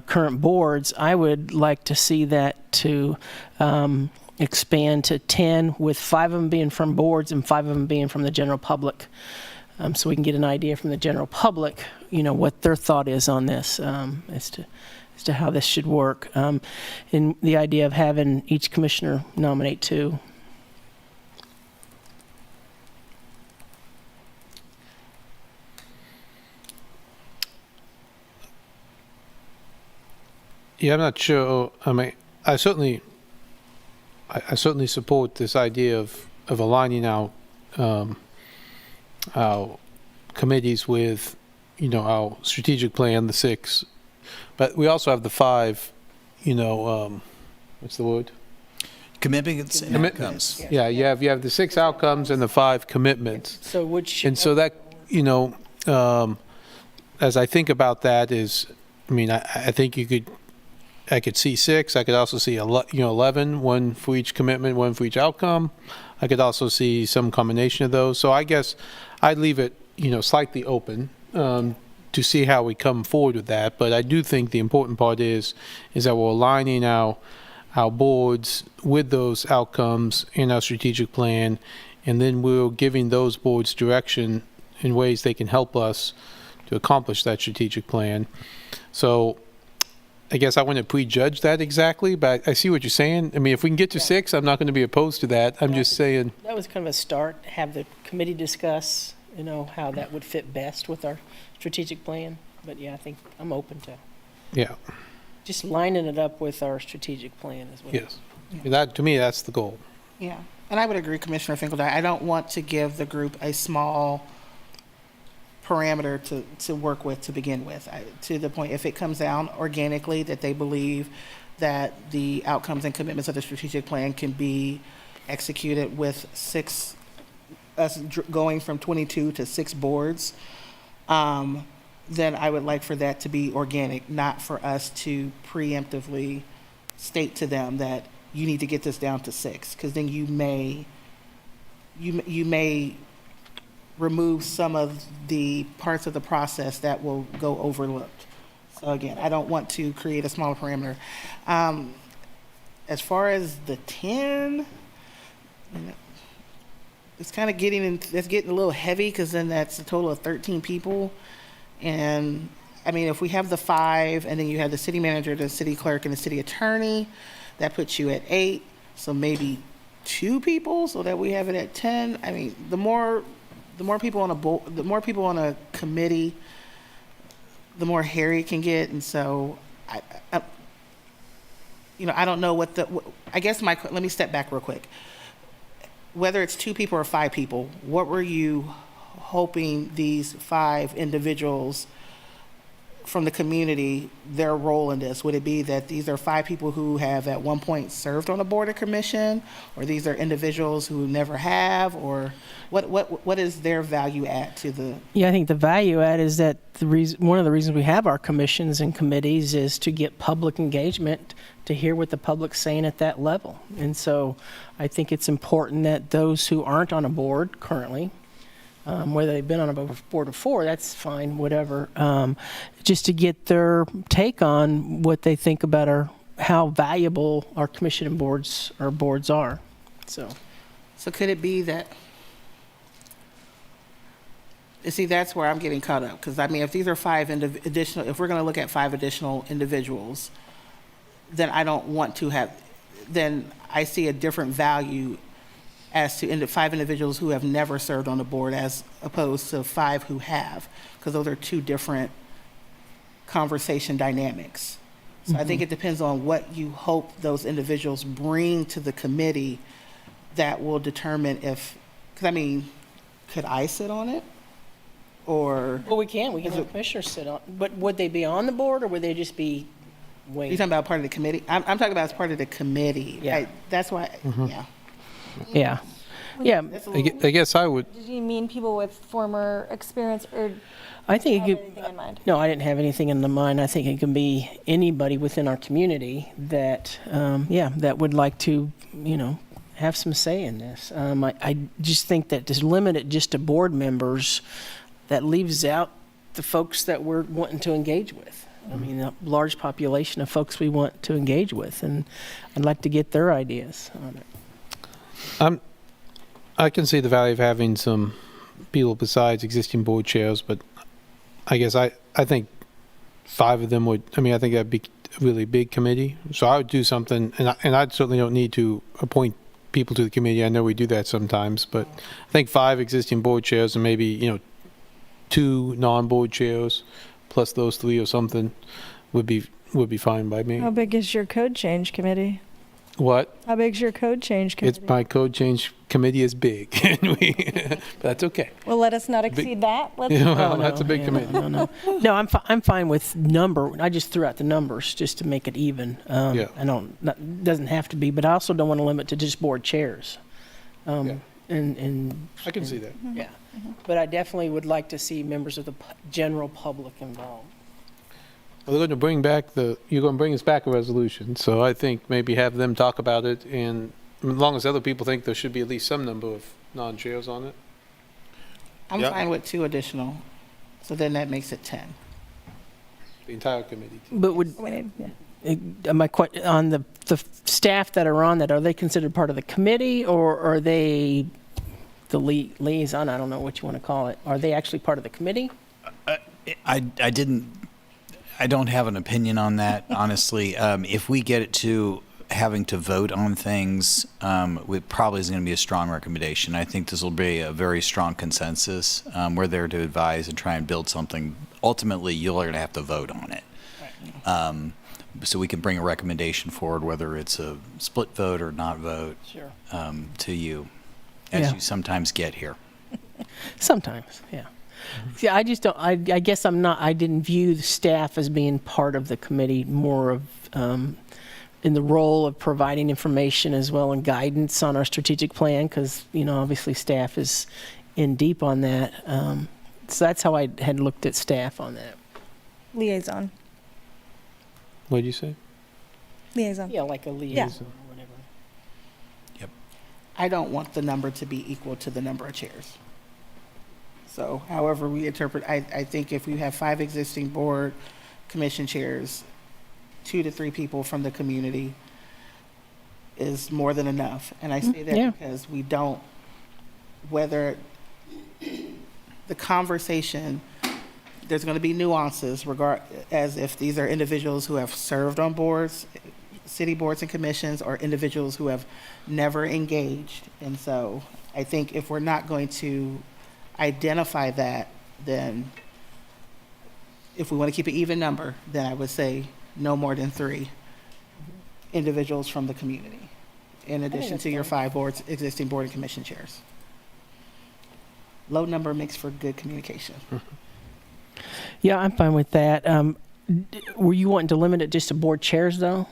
L: current boards, I would like to see that to expand to 10, with 5 of them being from boards and 5 of them being from the general public. So we can get an idea from the general public, what their thought is on this, as to how this should work. And the idea of having each commissioner nominate 2.
D: Yeah, I'm not sure. I mean, I certainly support this idea of aligning our committees with, our strategic plan, the 6. But we also have the 5, what's the word?
U: Commitments and outcomes.
D: Yeah, you have the 6 outcomes and the 5 commitments.
L: So
D: so that, as I think about that is, I think I could see 6. I could also see 11, 1 for each commitment, 1 for each outcome. I could also see some combination of those. So I guess I'd leave it, slightly open to see how we come forward with that. But I do think the important part is that we're aligning our our boards with those outcomes in our strategic plan, and then we're giving those boards direction in ways they can help us to accomplish that strategic plan. So I guess I wouldn't prejudge that exactly, but I see what you're saying. I mean, if we can get to 6, I'm not going to be opposed to that. I'm just saying.
L: That was kind of a start, have the committee discuss, how that would fit best with our strategic plan. But yeah, I think I'm open to
D: Yeah.
L: just lining it up with our strategic plan as well.
D: Yes. That, to me, that's the goal.
C: Yeah, and I would agree, Commissioner Finkel, I don't want to give the group a small parameter to work with to begin with. To the point, if it comes down organically that they believe that the outcomes and commitments of the strategic plan can be executed with 6, us going from 22 to 6 boards, then I would like for that to be organic, not for us to preemptively state to them that you need to get this down to 6, because then you may remove some of the parts of the process that will go overlooked. So again, I don't want to create a smaller parameter. As far as the 10, it's kind of getting a little heavy, because then that's a total of 13 people. And I mean, if we have the 5, and then you have the city manager, the city clerk, and the city attorney, that puts you at 8. So maybe 2 people, so that we have it at 10. I mean, the more people on a board, the more people on a committee, the more hairy it can get. And so, I don't know I guess let me step back real quick. Whether it's 2 people or 5 people, what were you hoping these 5 individuals from the community, their role in this? Would it be that these are 5 people who have at one point served on a board or commission, or these are individuals who never have, or what is their value add to the?
L: Yeah, I think the value add is that one of the reasons we have our commissions and committees is to get public engagement, to hear what the public's saying at that level. And so I think it's important that those who aren't on a board currently, whether they've been on a board before, that's fine, whatever, just to get their take on what they think about how valuable our commission and boards are. So
C: could it be that? You see, that's where I'm getting caught up, because I mean, if these are 5 additional, if we're going to look at 5 additional individuals, then I don't want to have. Then I see a different value as to 5 individuals who have never served on the board as opposed to 5 who have, because those are 2 different conversation dynamics. So I think it depends on what you hope those individuals bring to the committee that will determine if, because I mean, could I sit on it? Or
L: well, we can have a commissioner sit on, but would they be on the board, or would they just be waiting?
C: You're talking about part of the committee? I'm talking about as part of the committee.
L: Yeah.
C: That's why,
L: Yeah. Yeah.
D: I guess I would.
A: Did you mean people with former experience, or
L: I think
A: do you have anything in mind?
L: No, I didn't have anything in the mind. I think it can be anybody within our community that, that would like to, have some say in this. I just think that to limit it just to board members, that leaves out the folks that we're wanting to engage with. I mean, a large population of folks we want to engage with, and I'd like to get their ideas on it.
D: I can see the value of having some people besides existing board chairs, but I guess I think 5 of them would. I mean, I think that'd be a really big committee. So I would do something, and I certainly don't need to appoint people to the committee. I know we do that sometimes, but I think 5 existing board chairs and maybe 2 non-board chairs plus those 3 or something would be fine by me.
A: How big is your code change committee?
D: What?
A: How big's your code change committee?
D: My code change committee is big, but that's okay.
A: Well, let us not exceed that.
D: That's a big committee.
L: No, I'm fine with number. I just threw out the numbers just to make it even. It doesn't have to be, but I also don't want to limit to just board chairs. And
D: I can see that.
L: Yeah, but I definitely would like to see members of the general public involved.
D: Well, you're going to bring us back a resolution, so I think maybe have them talk about it, and as long as other people think there should be at least some number of non-chairs on it.
C: I'm fine with 2 additional, so then that makes it 10.
D: The entire committee.
L: But on the staff that are on that, are they considered part of the committee, or are they the liaison? I don't know what you want to call it. Are they actually part of the committee?
U: I don't have an opinion on that, honestly. If we get it to having to vote on things, it probably is going to be a strong recommendation. I think this will be a very strong consensus. We're there to advise and try and build something. Ultimately, you're going to have to vote on it. So we can bring a recommendation forward, whether it's a split vote or not vote,
L: Sure.
U: to you, as you sometimes get here.
L: Sometimes, yeah. Yeah, I just don't, I guess I didn't view the staff as being part of the committee, more of in the role of providing information as well and guidance on our strategic plan, because, obviously staff is in deep on that. So that's how I had looked at staff on that.
A: Liaison.
D: What did you say?
A: Liaison.
L: Yeah, like a liaison or whatever.
U: Yep.
C: I don't want the number to be equal to the number of chairs. So however we interpret, I think if we have 5 existing board commission chairs, 2 to 3 people from the community is more than enough. And I say that because we don't, whether the conversation, there's going to be nuances as if these are individuals who have served on boards, city boards and commissions, or individuals who have never engaged. And so I think if we're not going to identify that, then if we want to keep an even number, then I would say no more than 3 individuals from the community, in addition to your 5 existing board and commission chairs. Low number makes for good communication.
L: Yeah, I'm fine with that. Were you wanting to limit it just to board chairs, though?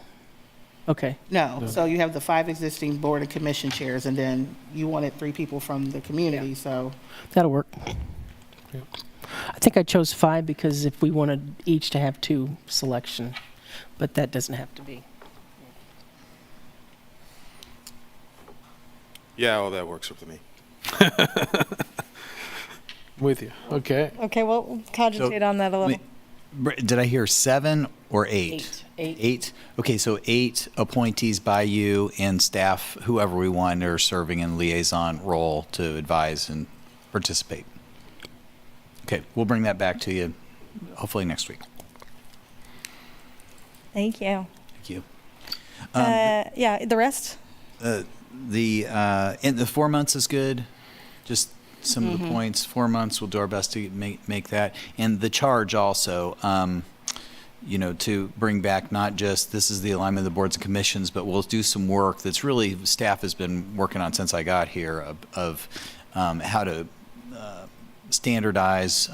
L: Okay.
C: No, so you have the 5 existing board and commission chairs, and then you wanted 3 people from the community, so.
L: That'll work. I think I chose 5 because if we wanted each to have 2 selection, but that doesn't have to be.
B: Yeah, well, that works for me.
D: With you. Okay.
A: Okay, well, cogitate on that a little.
U: Did I hear 7 or 8? 8. Okay, so 8 appointees by you and staff, whoever we want, are serving in liaison role to advise and participate. Okay, we'll bring that back to you hopefully next week.
A: Thank you.
U: Thank you.
A: Yeah, the rest?
U: And the 4 months is good. Just some of the points. 4 months, we'll do our best to make that. And the charge also, to bring back not just this is the alignment of the boards and commissions, but we'll do some work that's really staff has been working on since I got here of how to standardize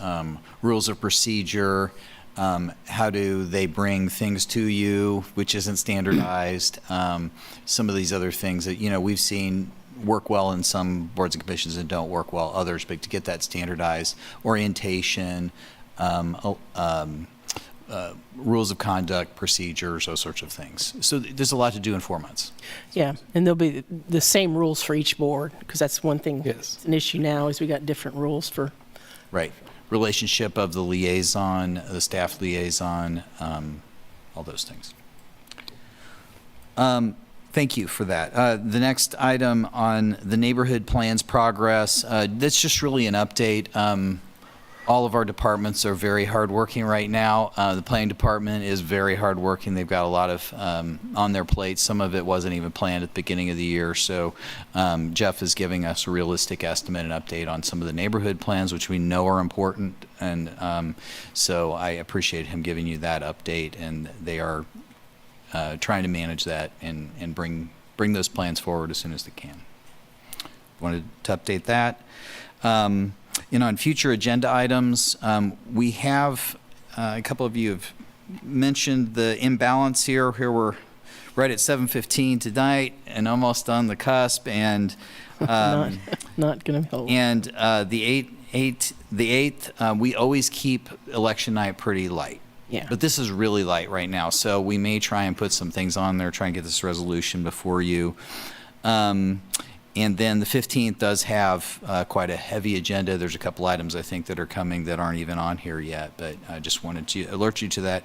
U: rules of procedure. How do they bring things to you which isn't standardized? Some of these other things that we've seen work well in some boards and commissions and don't work well others, but to get that standardized orientation, rules of conduct, procedures, those sorts of things. So there's a lot to do in 4 months.
L: Yeah, and there'll be the same rules for each board, because that's one thing.
D: Yes.
L: It's an issue now is we got different rules for.
U: Right. Relationship of the liaison, the staff liaison, all those things. Thank you for that. The next item on the neighborhood plans progress, that's just really an update. All of our departments are very hardworking right now. The planning department is very hardworking. They've got a lot of on their plate. Some of it wasn't even planned at the beginning of the year. So Jeff is giving us a realistic estimate and update on some of the neighborhood plans, which we know are important. And so I appreciate him giving you that update. And they are trying to manage that and bring those plans forward as soon as they can. Wanted to update that. On future agenda items, we have a couple of you have mentioned the imbalance here. Here we're right at 7:15 tonight and almost on the cusp, and
L: not going to hold.
U: And the 8th, we always keep election night pretty light.
L: Yeah.
U: But this is really light right now, so we may try and put some things on there, try and get this resolution before you. And then the 15th does have quite a heavy agenda. There's a couple items I think that are coming that aren't even on here yet, but I just wanted to alert you to that.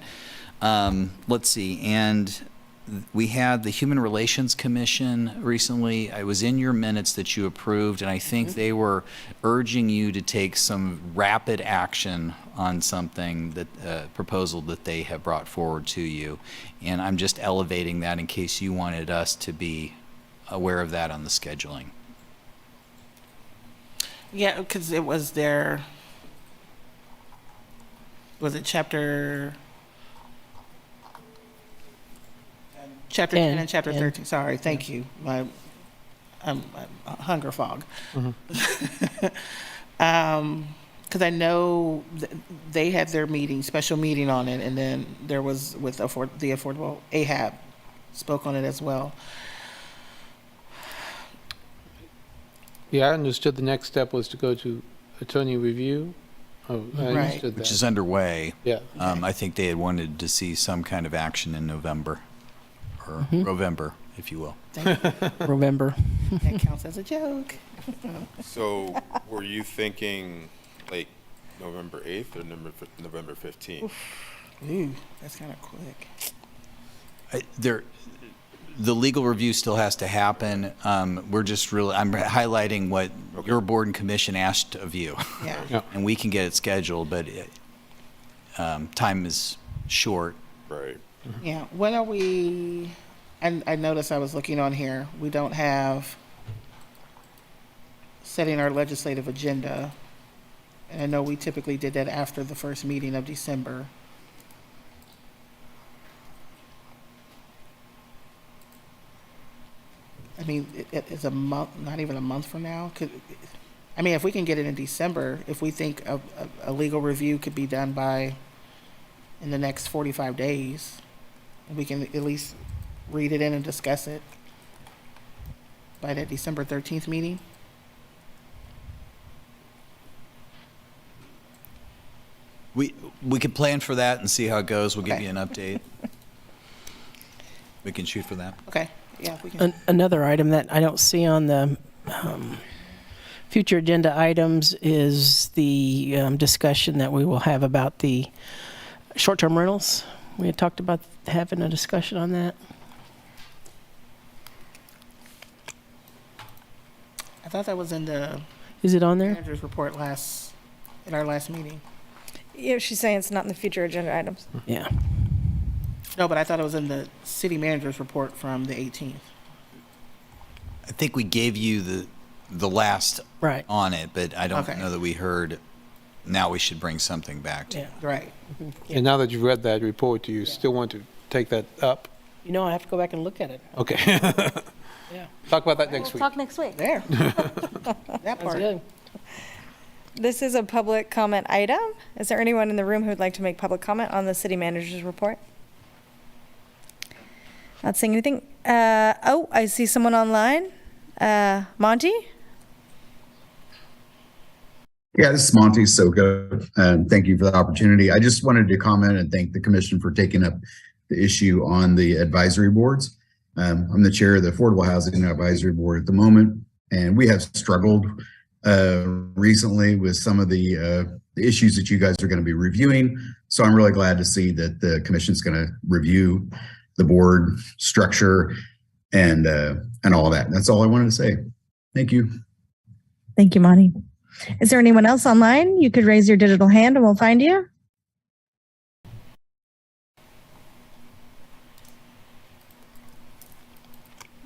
U: Let's see, and we had the Human Relations Commission recently. It was in your minutes that you approved, and I think they were urging you to take some rapid action on something that, proposal that they have brought forward to you. And I'm just elevating that in case you wanted us to be aware of that on the scheduling.
C: Yeah, because it was was it chapter 10 and chapter 13? Sorry, thank you. I'm hunger fog. Because I know they had their special meeting on it, and then there was with the affordable, AHAB spoke on it as well.
D: Yeah, I understood the next step was to go to attorney review. Oh, I understood that.
U: Which is underway.
D: Yeah.
U: I think they had wanted to see some kind of action in November, or November, if you will.
L: November.
C: That counts as a joke.
B: So were you thinking like November 8th or November 15th?
C: Ooh, that's kind of quick.
U: The legal review still has to happen. We're just I'm highlighting what your board and commission asked of you.
C: Yeah.
U: And we can get it scheduled, but time is short.
B: Right.
C: Yeah, when are we, and I noticed I was looking on here, we don't have setting our legislative agenda. And I know we typically did that after the first meeting of December. I mean, it's a month, not even a month from now. I mean, if we can get it in December, if we think a legal review could be done in the next 45 days, we can at least read it in and discuss it by that December 13th meeting.
U: We could plan for that and see how it goes. We'll give you an update. We can shoot for that.
C: Okay. Yeah, if we can.
L: Another item that I don't see on the future agenda items is the discussion that we will have about the short-term rentals. We had talked about having a discussion on that.
C: I thought that was in the
L: Is it on there?
C: manager's report in our last meeting.
A: Yeah, she's saying it's not in the future agenda items.
L: Yeah.
C: No, but I thought it was in the city manager's report from the 18th.
U: I think we gave you the last
L: Right.
U: on it, but I don't
C: Okay.
U: know that we heard. Now we should bring something back to you.
C: Right.
D: And now that you've read that report, do you still want to take that up?
L: You know, I have to go back and look at it.
D: Okay.
L: Yeah.
D: Talk about that next week.
A: Talk next week.
C: There. That
L: That's
C: part.
L: good.
A: This is a public comment item. Is there anyone in the room who would like to make public comment on the city manager's report? Not seeing anything. Oh, I see someone online. Monty?
G: Yeah, this is Monty Soka, and thank you for the opportunity. I just wanted to comment and thank the commission for taking up the issue on the advisory boards. I'm the chair of the Affordable Housing Advisory Board at the moment, and we have struggled recently with some of the issues that you guys are going to be reviewing. So I'm really glad to see that the commission is going to review the board structure and all that. That's all I wanted to say. Thank you.
A: Thank you, Monty. Is there anyone else online? You could raise your digital hand and we'll find you.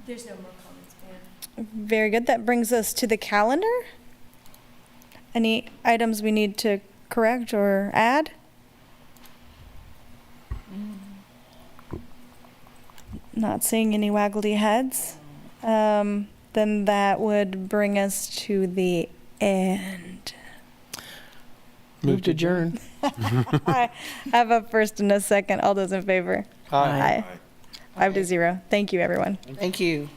F: There's no more comments, Mayor.
A: Very good. That brings us to the calendar. Any items we need to correct or add? Not seeing any waggly heads. Then that would bring us to the end.
L: Move to adjourn.
A: I have a first and a second. All those in favor?
D: Aye.
A: 5-0. Thank you, everyone.
C: Thank you.